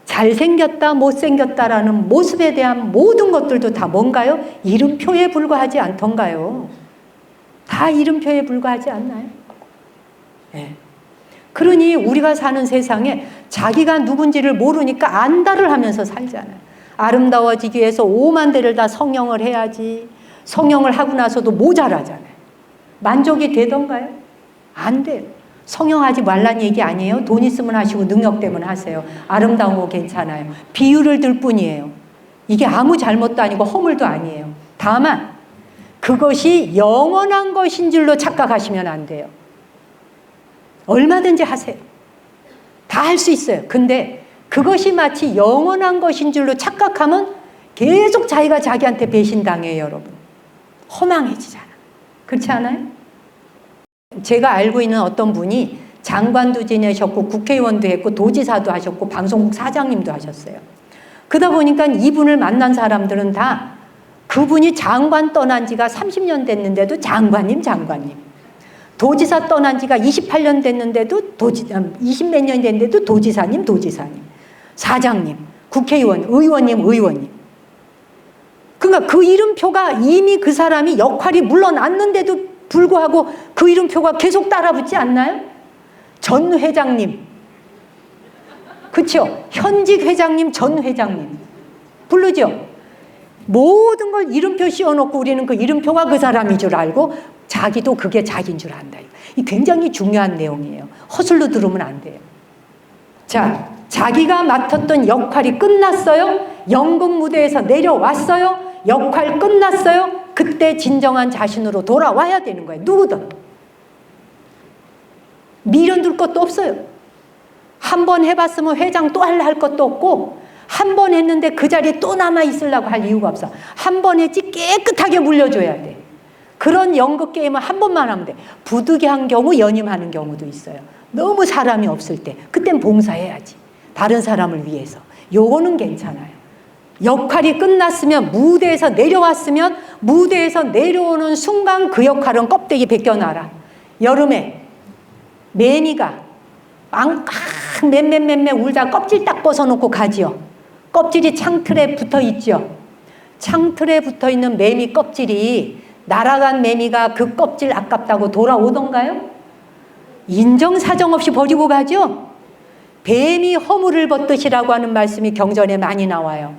잘생겼다, 못생겼다라는 모습에 대한 모든 것들도 다 뭔가요? 이름표에 불과하지 않던가요? 다 이름표에 불과하지 않나요? 네. 그러니 우리가 사는 세상에 자기가 누군지를 모르니까 안다를 하면서 살잖아요. 아름다워지기 위해서 5만 대를 다 성형을 해야지. 성형을 하고 나서도 모자라잖아요. 만족이 되던가요? 안 돼요. 성형하지 말란 얘기 아니에요. 돈 있으면 하시고 능력 때문에 하세요. 아름다운 거 괜찮아요. 비율을 들 뿐이에요. 이게 아무 잘못도 아니고 허물도 아니에요. 다만 그것이 영원한 것인 줄로 착각하시면 안 돼요. 얼마든지 하세요. 다 할 수 있어요. 근데 그것이 마치 영원한 것인 줄로 착각하면 계속 자기가 자기한테 배신당해요, 여러분. 허망해지잖아. 그렇지 않아요? 제가 알고 있는 어떤 분이 장관도 지내셨고 국회의원도 했고 도지사도 하셨고 방송국 사장님도 하셨어요. 그러다 보니까 이분을 만난 사람들은 다 그분이 장관 떠난 지가 30년 됐는데도 장관님. 도지사 떠난 지가 28년 됐는데도 20몇 년 됐는데도 도지사님. 사장님, 국회의원, 의원님. 그러니까 그 이름표가 이미 그 사람이 역할이 물러났는데도 불구하고 그 이름표가 계속 따라붙지 않나요? 전 회장님. 그렇죠? 현직 회장님, 전 회장님. 부르죠? 모든 걸 이름표 씌워놓고 우리는 그 이름표가 그 사람인 줄 알고 자기도 그게 자기인 줄 안다. 이 굉장히 중요한 내용이에요. 허술로 들으면 안 돼요. 자, 자기가 맡았던 역할이 끝났어요. 연극 무대에서 내려왔어요. 역할 끝났어요. 그때 진정한 자신으로 돌아와야 되는 거예요. 누구든. 미련둘 것도 없어요. 한 번 해봤으면 회장 또 할 것도 없고 한 번 했는데 그 자리에 또 남아있으려고 할 이유가 없어. 한 번 했지 깨끗하게 물려줘야 돼. 그런 연극 게임은 한 번만 하면 돼. 부득이한 경우 연임하는 경우도 있어요. 너무 사람이 없을 때 그땐 봉사해야지. 다른 사람을 위해서. 요거는 괜찮아요. 역할이 끝났으면 무대에서 내려왔으면 무대에서 내려오는 순간 그 역할은 껍데기 벗겨놔라. 여름에 매미가 앙깡 맴 울다 껍질 딱 벗어놓고 가지요. 껍질이 창틀에 붙어 있죠. 창틀에 붙어 있는 매미 껍질이 날아간 매미가 그 껍질 아깝다고 돌아오던가요? 인정사정 없이 버리고 가죠. 뱀이 허물을 벗듯이라고 하는 말씀이 경전에 많이 나와요.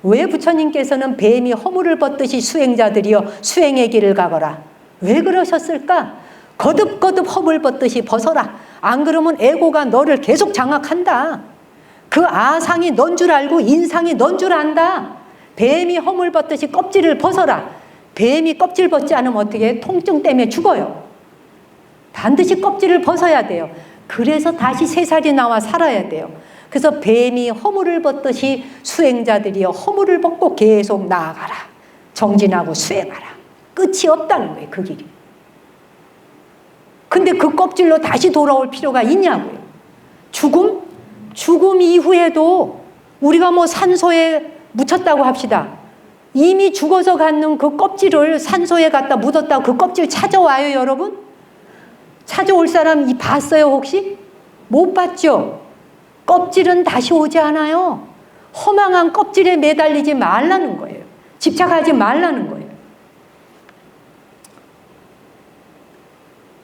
왜 부처님께서는 뱀이 허물을 벗듯이 수행자들이여 수행의 길을 가거라. 왜 그러셨을까? 거듭거듭 허물 벗듯이 벗어라. 안 그러면 에고가 너를 계속 장악한다. 그 아상이 넌 줄 알고 인상이 넌 줄 안다. 뱀이 허물 벗듯이 껍질을 벗어라. 뱀이 껍질 벗지 않으면 어떻게 해? 통증 때문에 죽어요. 반드시 껍질을 벗어야 돼요. 그래서 다시 새살이 나와 살아야 돼요. 그래서 뱀이 허물을 벗듯이 수행자들이여 허물을 벗고 계속 나아가라. 정진하고 수행하라. 끝이 없다는 거예요. 그 길이. 근데 그 껍질로 다시 돌아올 필요가 있냐고요. 죽음 이후에도 우리가 뭐 산소에 묻혔다고 합시다. 이미 죽어서 갖는 그 껍질을 산소에 갖다 묻었다고 그 껍질 찾아와요, 여러분? 찾아올 사람 봤어요, 혹시? 못 봤죠? 껍질은 다시 오지 않아요. 허망한 껍질에 매달리지 말라는 거예요. 집착하지 말라는 거예요.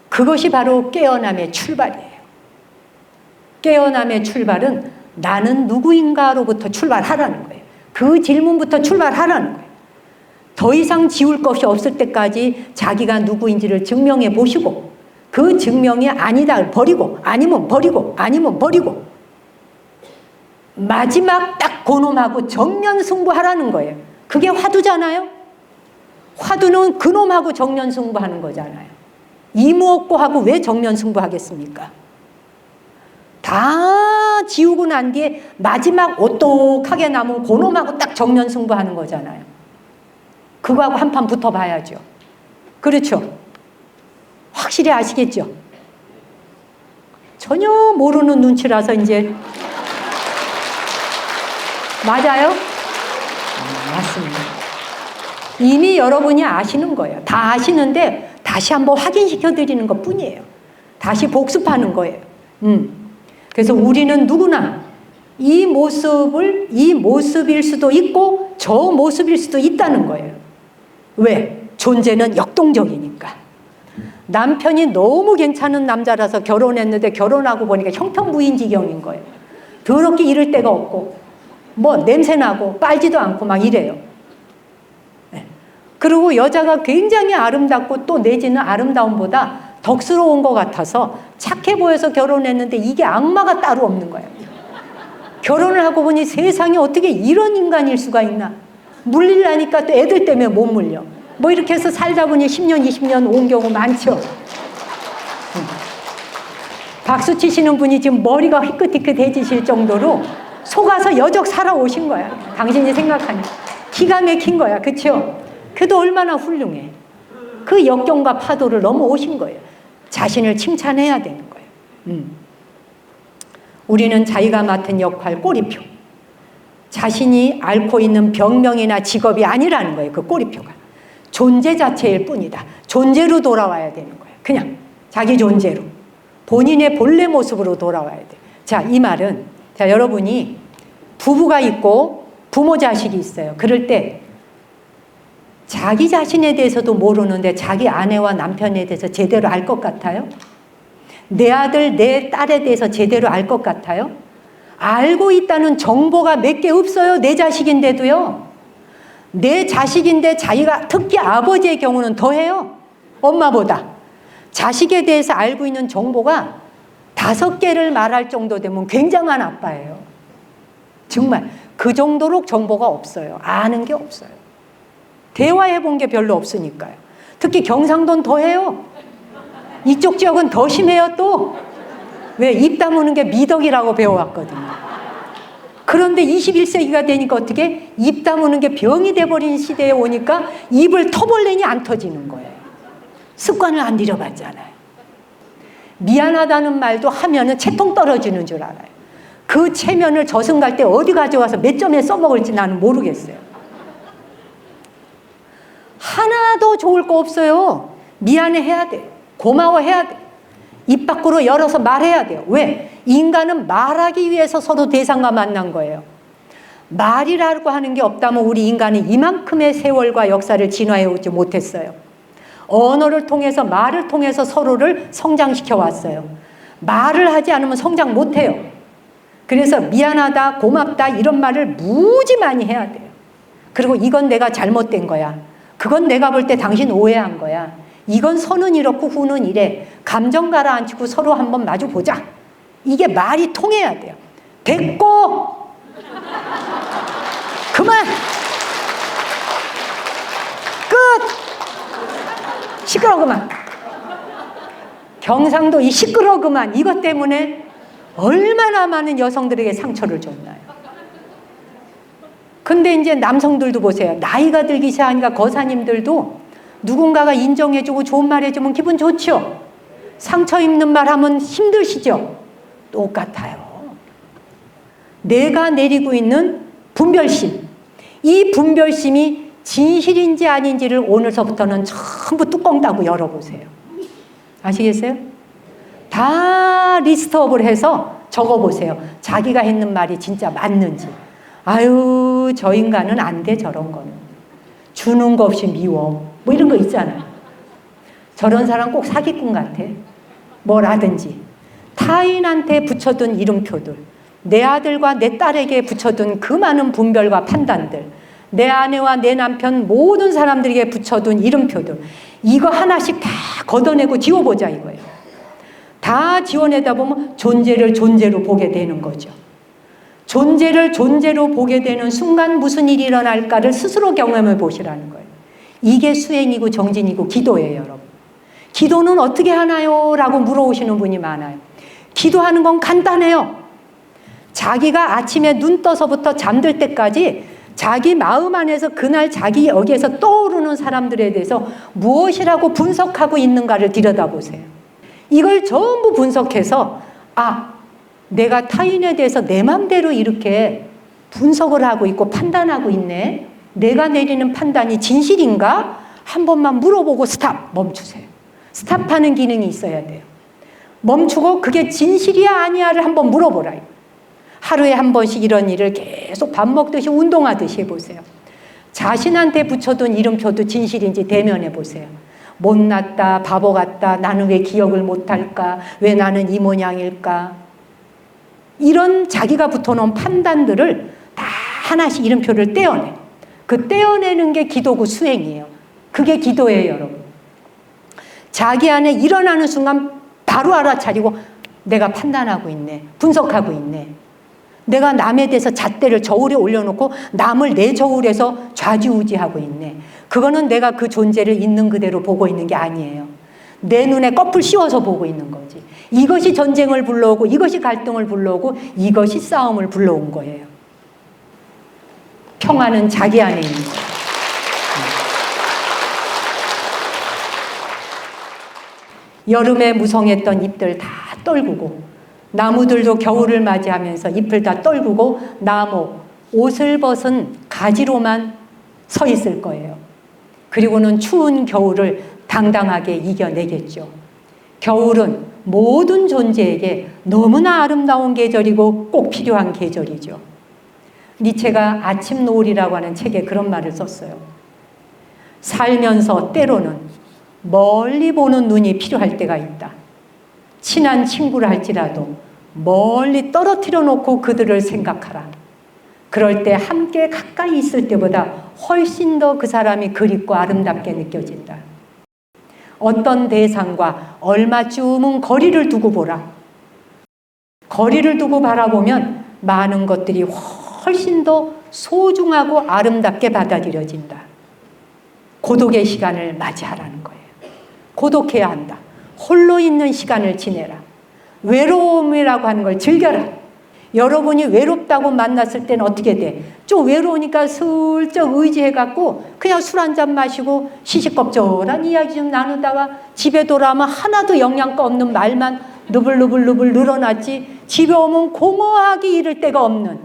그것이 바로 깨어남의 출발이에요. 깨어남의 출발은 나는 누구인가로부터 출발하라는 거예요. 그 질문부터 출발하라는 거예요. 더 이상 지울 것이 없을 때까지 자기가 누구인지를 증명해 보시고 그 증명이 아니다 버리고 아니면 버리고 마지막 딱 그놈하고 정면 승부하라는 거예요. 그게 화두잖아요. 화두는 그놈하고 정면 승부하는 거잖아요. 이무없고하고 왜 정면 승부하겠습니까? 다 지우고 난 뒤에 마지막 오똑하게 남은 그놈하고 딱 정면 승부하는 거잖아요. 그거하고 한판 붙어봐야죠. 그렇죠? 확실히 아시겠죠? 전혀 모르는 눈치라서 이제 맞아요? 맞습니다. 이미 여러분이 아시는 거예요. 다 아시는데 다시 한번 확인시켜 드리는 것 뿐이에요. 다시 복습하는 거예요. 그래서 우리는 누구나 이 모습일 수도 있고 저 모습일 수도 있다는 거예요. 왜? 존재는 역동적이니까. 남편이 너무 괜찮은 남자라서 결혼했는데 결혼하고 보니까 형편부인 지경인 거예요. 더럽게 이럴 데가 없고 뭐 냄새나고 빨지도 않고 막 이래요. 네. 그리고 여자가 굉장히 아름답고 또 내지는 아름다움보다 덕스러운 것 같아서 착해 보여서 결혼했는데 이게 악마가 따로 없는 거예요. 결혼을 하고 보니 세상에 어떻게 이런 인간일 수가 있나. 물리려니까 또 애들 때문에 못 물려. 뭐 이렇게 해서 살다 보니 10년, 20년 온 경우 많죠. 박수 치시는 분이 지금 머리가 희끗희끗해지실 정도로 속아서 여적 살아오신 거야. 당신이 생각하니 기가 막힌 거야. 그렇죠? 그래도 얼마나 훌륭해. 그 역경과 파도를 넘어오신 거예요. 자신을 칭찬해야 되는 거예요. 우리는 자기가 맡은 역할 꼬리표. 자신이 앓고 있는 병명이나 직업이 아니라는 거예요. 그 꼬리표가. 존재 자체일 뿐이다. 존재로 돌아와야 되는 거예요. 그냥 자기 존재로. 본인의 본래 모습으로 돌아와야 돼요. 자, 이 말은, 자, 여러분이 부부가 있고 부모 자식이 있어요. 그럴 때 자기 자신에 대해서도 모르는데 자기 아내와 남편에 대해서 제대로 알 것 같아요? 내 아들, 내 딸에 대해서 제대로 알 것 같아요? 알고 있다는 정보가 몇 개 없어요. 내 자식인데도요. 내 자식인데 자기가, 특히 아버지의 경우는 더해요. 엄마보다. 자식에 대해서 알고 있는 정보가 5개를 말할 정도 되면 굉장한 아빠예요. 정말 그 정도로 정보가 없어요. 아는 게 없어요. 대화해 본 게 별로 없으니까요. 특히 경상도는 더해요. 이쪽 지역은 더 심해요. 또 왜? 입 다무는 게 미덕이라고 배워왔거든요. 그런데 21세기가 되니까 어떻게? 입 다무는 게 병이 돼버린 시대에 오니까 입을 터벌레니 안 터지는 거예요. 습관을 안 들여봤잖아요. 미안하다는 말도 하면은 채통 떨어지는 줄 알아요. 그 체면을 저승 갈 때 어디 가져가서 몇 점에 써먹을지 나는 모르겠어요. 하나도 좋을 거 없어요. 미안해해야 돼요. 고마워해야 돼요. 입 밖으로 열어서 말해야 돼요. 왜? 인간은 말하기 위해서 서로 대상과 만난 거예요. 말이라고 하는 게 없다면 우리 인간이 이만큼의 세월과 역사를 진화해 오지 못했어요. 언어를 통해서, 말을 통해서 서로를 성장시켜 왔어요. 말을 하지 않으면 성장 못해요. 그래서 미안하다, 고맙다 이런 말을 무지 많이 해야 돼요. 그리고 이건 내가 잘못된 거야. 그건 내가 볼 때 당신 오해한 거야. 이건 선은 이렇고 후는 이래. 감정 가라앉히고 서로 한번 마주 보자. 이게 말이 통해야 돼요. 됐고! 그만! 끝! 시끄러 그만. 경상도 이 시끄러 그만 이것 때문에 얼마나 많은 여성들에게 상처를 줬나요? 근데 이제 남성들도 보세요. 나이가 들기 시작하니까 거사님들도 누군가가 인정해주고 좋은 말 해주면 기분 좋죠? 상처 입는 말 하면 힘드시죠? 똑같아요. 내가 내리고 있는 분별심, 이 분별심이 진실인지 아닌지를 오늘서부터는 전부 뚜껑 따고 열어보세요. 아시겠어요? 다 리스트업을 해서 적어보세요. 자기가 했는 말이 진짜 맞는지. 아유, 저 인간은 안 돼, 저런 거는. 주는 거 없이 미워. 뭐 이런 거 있잖아요. 저런 사람 꼭 사기꾼 같아. 뭐라든지. 타인한테 붙여둔 이름표들, 내 아들과 내 딸에게 붙여둔 그 많은 분별과 판단들, 내 아내와 내 남편 모든 사람들에게 붙여둔 이름표들, 이거 하나씩 다 걷어내고 지워보자 이거예요. 다 지워내다 보면 존재를 존재로 보게 되는 거죠. 존재를 존재로 보게 되는 순간 무슨 일이 일어날까를 스스로 경험해 보시라는 거예요. 이게 수행이고 정진이고 기도예요, 여러분. 기도는 어떻게 하나요? 라고 물어오시는 분이 많아요. 기도하는 건 간단해요. 자기가 아침에 눈 떠서부터 잠들 때까지 자기 마음 안에서 그날 자기 여기에서 떠오르는 사람들에 대해서 무엇이라고 분석하고 있는가를 들여다보세요. 이걸 전부 분석해서 내가 타인에 대해서 내 맘대로 이렇게 분석을 하고 있고 판단하고 있네. 내가 내리는 판단이 진실인가? 한 번만 물어보고 멈추세요. 스탑하는 기능이 있어야 돼요. 멈추고 그게 진실이야 아니야를 한번 물어보라. 하루에 한 번씩 이런 일을 계속 밥 먹듯이 운동하듯이 해보세요. 자신한테 붙여둔 이름표도 진실인지 대면해 보세요. 못났다, 바보 같다, 나는 왜 기억을 못할까, 왜 나는 이 모양일까. 이런 자기가 붙여놓은 판단들을 다 하나씩 이름표를 떼어내. 그 떼어내는 게 기도고 수행이에요. 그게 기도예요, 여러분. 자기 안에 일어나는 순간 바로 알아차리고 내가 판단하고 있네, 분석하고 있네. 내가 남에 대해서 잣대를 저울에 올려놓고 남을 내 저울에서 좌지우지하고 있네. 그거는 내가 그 존재를 있는 그대로 보고 있는 게 아니에요. 내 눈에 껍을 씌워서 보고 있는 거지. 이것이 전쟁을 불러오고 이것이 갈등을 불러오고 이것이 싸움을 불러온 거예요. 평화는 자기 안에 있는 거예요. 여름에 무성했던 잎들 다 떨구고 나무들도 겨울을 맞이하면서 잎을 다 떨구고 나무, 옷을 벗은 가지로만 서 있을 거예요. 그리고는 추운 겨울을 당당하게 이겨내겠죠. 겨울은 모든 존재에게 너무나 아름다운 계절이고 꼭 필요한 계절이죠. 니체가 아침 노을이라고 하는 책에 그런 말을 썼어요. 살면서 때로는 멀리 보는 눈이 필요할 때가 있다. 친한 친구를 할지라도 멀리 떨어뜨려 놓고 그들을 생각하라. 그럴 때 함께 가까이 있을 때보다 훨씬 더 그 사람이 그립고 아름답게 느껴진다. 어떤 대상과 얼마쯤은 거리를 두고 보라. 거리를 두고 바라보면 많은 것들이 훨씬 더 소중하고 아름답게 받아들여진다. 고독의 시간을 맞이하라는 거예요. 고독해야 한다. 홀로 있는 시간을 지내라. 외로움이라고 하는 걸 즐겨라. 여러분이 외롭다고 만났을 때는 어떻게 돼? 좀 외로우니까 슬쩍 의지해갖고 그냥 술 한잔 마시고 시시껍적한 이야기 좀 나누다가 집에 돌아오면 하나도 영양가 없는 말만 누불누불 늘어났지. 집에 오면 공허하기 이를 데가 없는,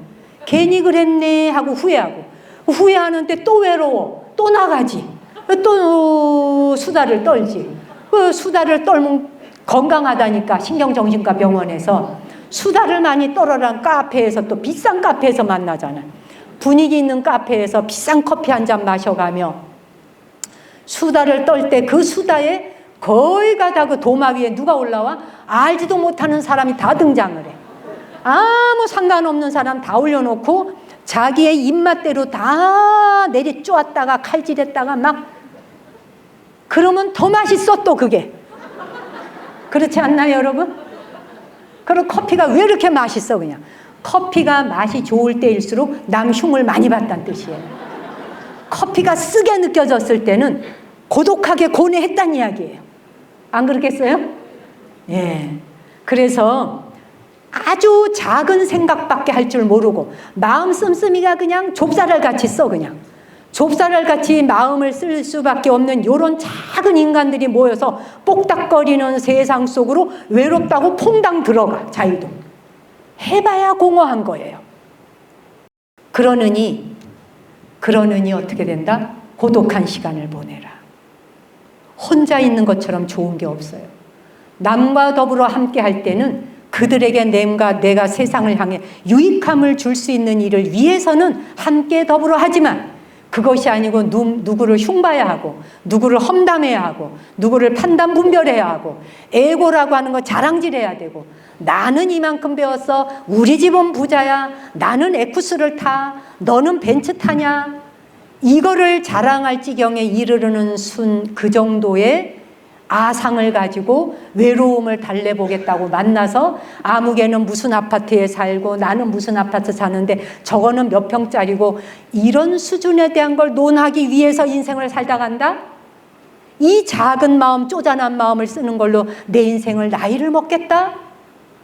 괜히 그랬네 하고 후회하고, 후회하는데 또 외로워. 또 나가지. 또 수다를 떨지. 그 수다를 떨면 건강하다니까 신경정신과 병원에서 수다를 많이 떨어란 카페에서, 또 비싼 카페에서 만나잖아. 분위기 있는 카페에서 비싼 커피 한 잔 마셔가며 수다를 떨 때 그 수다에 거의 가다 그 도마 위에 누가 올라와? 알지도 못하는 사람이 다 등장을 해. 아무 상관없는 사람 다 올려놓고 자기의 입맛대로 다 내리 쪼았다가 칼질했다가 막, 그러면 더 맛있어 또 그게. 그렇지 않나요 여러분? 그리고 커피가 왜 이렇게 맛있어? 그냥 커피가 맛이 좋을 때일수록 남 흉을 많이 봤다는 뜻이에요. 커피가 쓰게 느껴졌을 때는 고독하게 고뇌했다는 이야기예요. 안 그렇겠어요? 예. 그래서 아주 작은 생각밖에 할 줄 모르고 마음 씀씀이가 그냥 좁쌀알 같이 써. 그냥 좁쌀알 같이 마음을 쓸 수밖에 없는 이런 작은 인간들이 모여서 뽁닥거리는 세상 속으로 외롭다고 퐁당 들어가. 자유도 해봐야 공허한 거예요. 그러느니 어떻게 된다? 고독한 시간을 보내라. 혼자 있는 것처럼 좋은 게 없어요. 남과 더불어 함께 할 때는 그들에게 내가 세상을 향해 유익함을 줄 수 있는 일을 위해서는 함께 더불어 하지만, 그것이 아니고 누구를 흉봐야 하고 누구를 험담해야 하고 누구를 판단 분별해야 하고 에고라고 하는 거 자랑질해야 되고, 나는 이만큼 배웠어, 우리 집은 부자야, 나는 에쿠스를 타, 너는 벤츠 타냐, 이거를 자랑할 지경에 이르르는 그 정도의 아상을 가지고 외로움을 달래보겠다고 만나서 아무개는 무슨 아파트에 살고 나는 무슨 아파트 사는데 저거는 몇 평짜리고, 이런 수준에 대한 걸 논하기 위해서 인생을 살다 간다? 이 작은 마음, 쪼잔한 마음을 쓰는 걸로 내 인생을 나이를 먹겠다?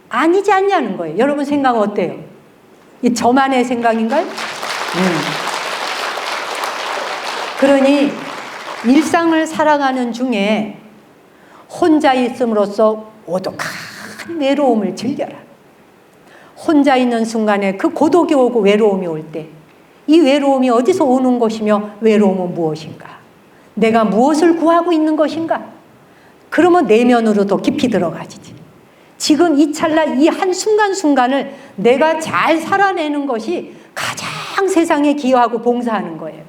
아니지 않냐는 거예요. 여러분 생각은 어때요? 이 저만의 생각인가요? 그러니 일상을 살아가는 중에 혼자 있음으로써 오독한 외로움을 즐겨라. 혼자 있는 순간에 그 고독이 오고 외로움이 올 때, 이 외로움이 어디서 오는 것이며 외로움은 무엇인가? 내가 무엇을 구하고 있는 것인가? 그러면 내면으로 더 깊이 들어가지. 지금 이 찰나 이 한순간순간을 내가 잘 살아내는 것이 가장 세상에 기여하고 봉사하는 거예요.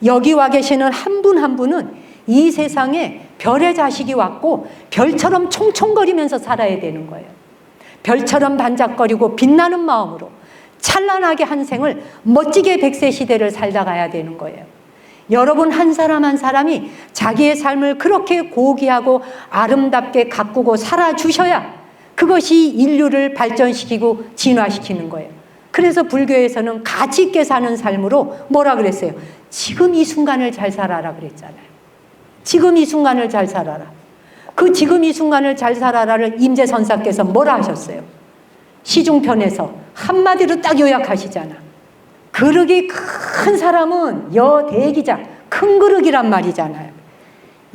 여기 와 계시는 한 분 한 분은 이 세상에 별의 자식이 왔고 별처럼 총총거리면서 살아야 되는 거예요. 별처럼 반짝거리고 빛나는 마음으로 찬란하게 한 생을 멋지게 100세 시대를 살다 가야 되는 거예요. 여러분 한 사람 한 사람이 자기의 삶을 그렇게 고귀하고 아름답게 가꾸고 살아주셔야 그것이 인류를 발전시키고 진화시키는 거예요. 그래서 불교에서는 가치 있게 사는 삶으로 뭐라 그랬어요? 지금 이 순간을 잘 살아라 그랬잖아요. 지금 이 순간을 잘 살아라. 그 지금 이 순간을 잘 살아라를 임재선사께서 뭐라 하셨어요? 시중편에서 한마디로 딱 요약하시잖아. 그릇이 큰 사람은 여대기자, 큰 그릇이란 말이잖아요.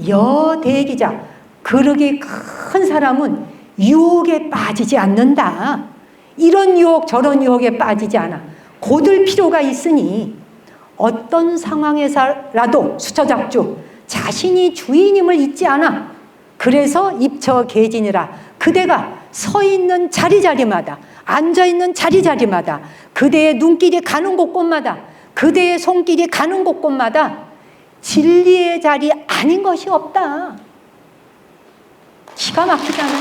여대기자, 그릇이 큰 사람은 유혹에 빠지지 않는다. 이런 유혹 저런 유혹에 빠지지 않아. 고들 필요가 있으니 어떤 상황에서라도 수처작주 자신이 주인임을 잊지 않아. 그래서 입처계진이라. 그대가 서 있는 자리자리마다, 앉아 있는 자리자리마다, 그대의 눈길이 가는 곳곳마다, 그대의 손길이 가는 곳곳마다 진리의 자리 아닌 것이 없다. 기가 막히잖아요.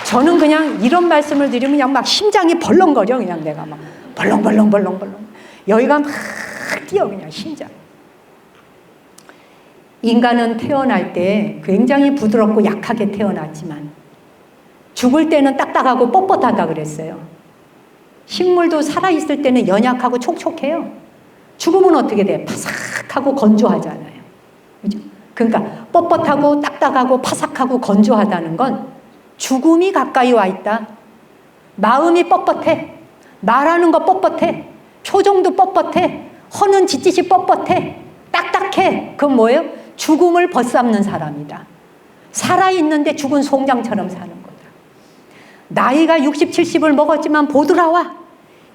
저는 그냥 이런 말씀을 드리면 그냥 막 심장이 벌렁거려. 그냥 내가 막 벌렁벌렁 여기가 막 뛰어 그냥 심장. 인간은 태어날 때 굉장히 부드럽고 약하게 태어났지만 죽을 때는 딱딱하고 뻣뻣하다 그랬어요. 식물도 살아있을 때는 연약하고 촉촉해요. 죽으면 어떻게 돼? 바삭하고 건조하잖아요. 그죠? 그러니까 뻣뻣하고 딱딱하고 바삭하고 건조하다는 건 죽음이 가까이 와 있다. 마음이 뻣뻣해. 말하는 거 뻣뻣해. 표정도 뻣뻣해. 허는 짓짓이 뻣뻣해. 딱딱해. 그건 뭐예요? 죽음을 벗삼는 사람이다. 살아있는데 죽은 송장처럼 사는 거다. 나이가 60, 70을 먹었지만 보드라와.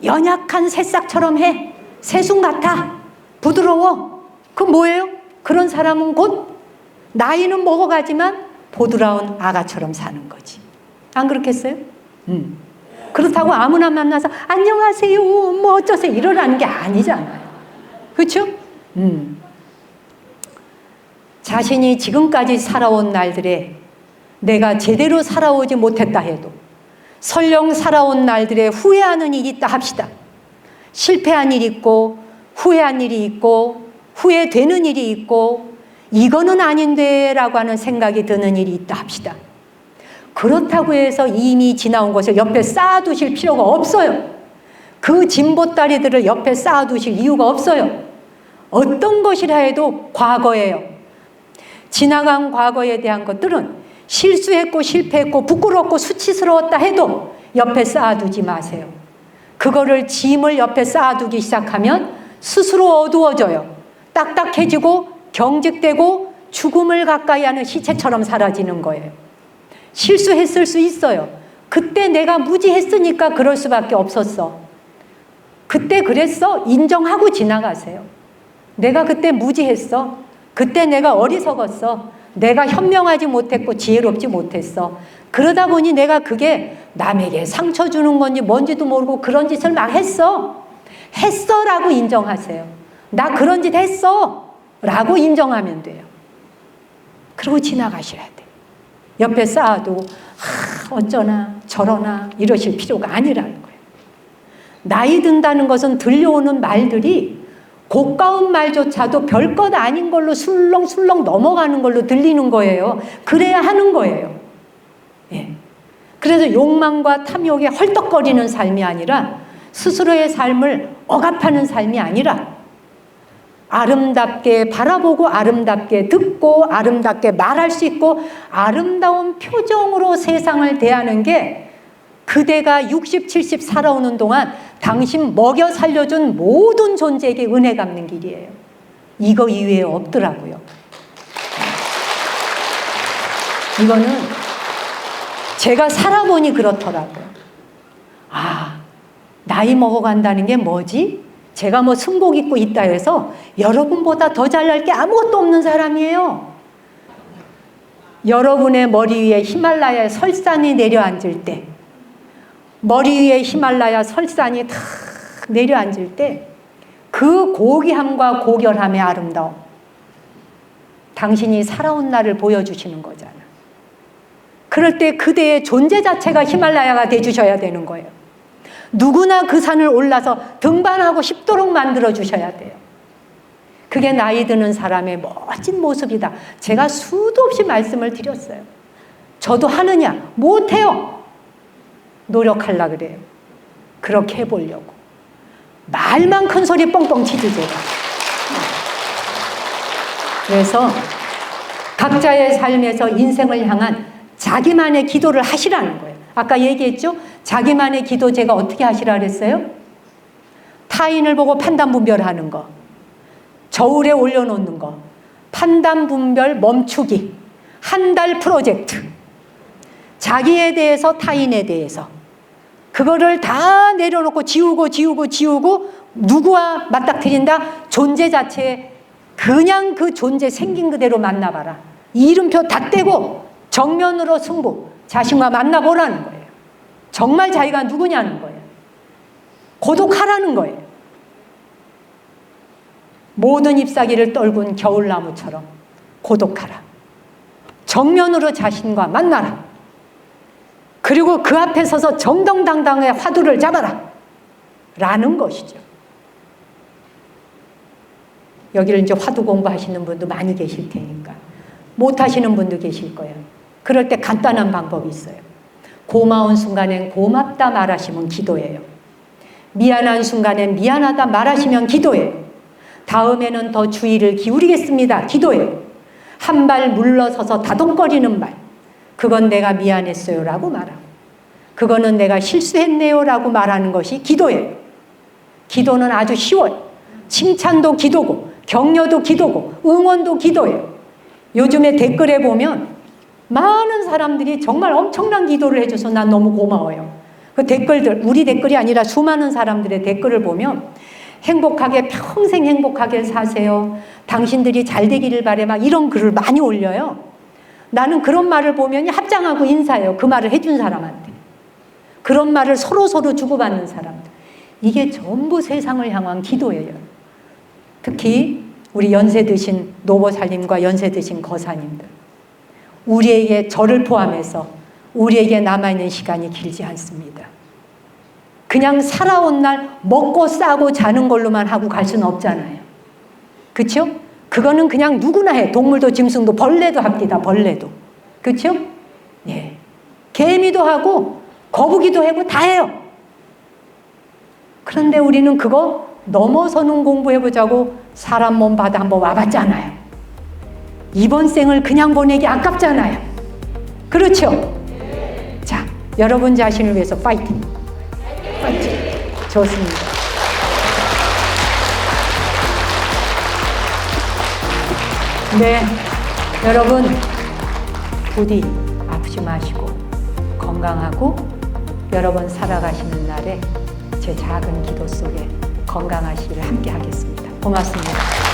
연약한 새싹처럼 해. 새순 같아. 부드러워. 그건 뭐예요? 그런 사람은 곧 나이는 먹어가지만 보드라운 아가처럼 사는 거지. 안 그렇겠어요? 그렇다고 아무나 만나서 안녕하세요 뭐 어쩌세요 이러라는 게 아니잖아요. 그렇죠? 자신이 지금까지 살아온 날들에 내가 제대로 살아오지 못했다 해도 설령 살아온 날들에 후회하는 일이 있다 합시다. 실패한 일이 있고 후회한 일이 있고 후회되는 일이 있고 이거는 아닌데 라고 하는 생각이 드는 일이 있다 합시다. 그렇다고 해서 이미 지나온 것을 옆에 쌓아두실 필요가 없어요. 그 진보다리들을 옆에 쌓아두실 이유가 없어요. 어떤 것이라 해도 과거예요. 지나간 과거에 대한 것들은 실수했고 실패했고 부끄럽고 수치스러웠다 해도 옆에 쌓아두지 마세요. 그거를 짐을 옆에 쌓아두기 시작하면 스스로 어두워져요. 딱딱해지고 경직되고 죽음을 가까이 하는 시체처럼 사라지는 거예요. 실수했을 수 있어요. 그때 내가 무지했으니까 그럴 수밖에 없었어. 그때 그랬어? 인정하고 지나가세요. 내가 그때 무지했어. 그때 내가 어리석었어. 내가 현명하지 못했고 지혜롭지 못했어. 그러다 보니 내가 그게 남에게 상처 주는 건지 뭔지도 모르고 그런 짓을 막 했어. 했어라고 인정하세요. 나 그런 짓 했어 라고 인정하면 돼요. 그리고 지나가셔야 돼요. 옆에 쌓아두고 어쩌나 저러나 이러실 필요가 아니라는 거예요. 나이 든다는 것은 들려오는 말들이 고가운 말조차도 별것 아닌 걸로 술렁술렁 넘어가는 걸로 들리는 거예요. 그래야 하는 거예요. 예. 그래서 욕망과 탐욕에 헐떡거리는 삶이 아니라 스스로의 삶을 억압하는 삶이 아니라 아름답게 바라보고 아름답게 듣고 아름답게 말할 수 있고 아름다운 표정으로 세상을 대하는 게 그대가 60, 70 살아오는 동안 당신 먹여 살려준 모든 존재에게 은혜 갚는 길이에요. 이거 이외에 없더라고요. 이거는 제가 살아보니 그렇더라고요. 아, 나이 먹어간다는 게 뭐지? 제가 뭐 승복 입고 있다 해서 여러분보다 더 잘날 게 아무것도 없는 사람이에요. 여러분의 머리 위에 히말라야 설산이 내려앉을 때, 머리 위에 히말라야 설산이 탁 내려앉을 때 그 고귀함과 고결함의 아름다움, 당신이 살아온 날을 보여주시는 거잖아. 그럴 때 그대의 존재 자체가 히말라야가 돼주셔야 되는 거예요. 누구나 그 산을 올라서 등반하고 싶도록 만들어 주셔야 돼요. 그게 나이 드는 사람의 멋진 모습이다. 제가 수도 없이 말씀을 드렸어요. 저도 하느냐? 못해요. 노력하려고 그래요. 그렇게 해보려고. 말만 큰 소리 뻥뻥 치지 제가. 그래서 각자의 삶에서 인생을 향한 자기만의 기도를 하시라는 거예요. 아까 얘기했죠? 자기만의 기도 제가 어떻게 하시라 그랬어요? 타인을 보고 판단 분별하는 거, 저울에 올려놓는 거, 판단 분별 멈추기, 한 달 프로젝트, 자기에 대해서 타인에 대해서 그거를 다 내려놓고 지우고 누구와 맞닥뜨린다? 존재 자체에 그냥 그 존재 생긴 그대로 만나봐라. 이름표 다 떼고 정면으로 승부, 자신과 만나보라는 거예요. 정말 자기가 누구냐는 거예요. 고독하라는 거예요. 모든 잎사귀를 떨군 겨울나무처럼 고독하라. 정면으로 자신과 만나라. 그리고 그 앞에 서서 정정당당하게 화두를 잡아라. 라는 것이죠. 여기를 이제 화두 공부하시는 분도 많이 계실 테니까. 못하시는 분도 계실 거예요. 그럴 때 간단한 방법이 있어요. 고마운 순간엔 고맙다 말하시면 기도예요. 미안한 순간엔 미안하다 말하시면 기도예요. 다음에는 더 주의를 기울이겠습니다. 기도예요. 한 발 물러서서 다독거리는 말. 그건 내가 미안했어요 라고 말하고, 그거는 내가 실수했네요 라고 말하는 것이 기도예요. 기도는 아주 쉬워요. 칭찬도 기도고 격려도 기도고 응원도 기도예요. 요즘에 댓글에 보면 많은 사람들이 정말 엄청난 기도를 해줘서 난 너무 고마워요. 그 댓글들, 우리 댓글이 아니라 수많은 사람들의 댓글을 보면 행복하게 평생 행복하게 사세요. 당신들이 잘 되기를 바래 막 이런 글을 많이 올려요. 나는 그런 말을 보면 합장하고 인사해요. 그 말을 해준 사람한테. 그런 말을 서로 주고받는 사람들. 이게 전부 세상을 향한 기도예요. 특히 우리 연세 드신 노보살님과 연세 드신 거사님들. 우리에게 저를 포함해서 우리에게 남아있는 시간이 길지 않습니다. 그냥 살아온 날 먹고 싸고 자는 걸로만 하고 갈 수는 없잖아요. 그렇죠? 그거는 그냥 누구나 해. 동물도 짐승도 벌레도 합니다. 벌레도. 그렇죠? 예. 개미도 하고 거북이도 하고 다 해요. 그런데 우리는 그거 넘어서는 공부해보자고 사람 몸 받아 한번 와봤잖아요. 이번 생을 그냥 보내기 아깝잖아요. 그렇죠? 자, 여러분 자신을 위해서 파이팅! 파이팅! 좋습니다. 네, 여러분 부디 아프지 마시고 건강하고 여러분 살아가시는 날에 제 작은 기도 속에 건강하시기를 함께 하겠습니다. 고맙습니다.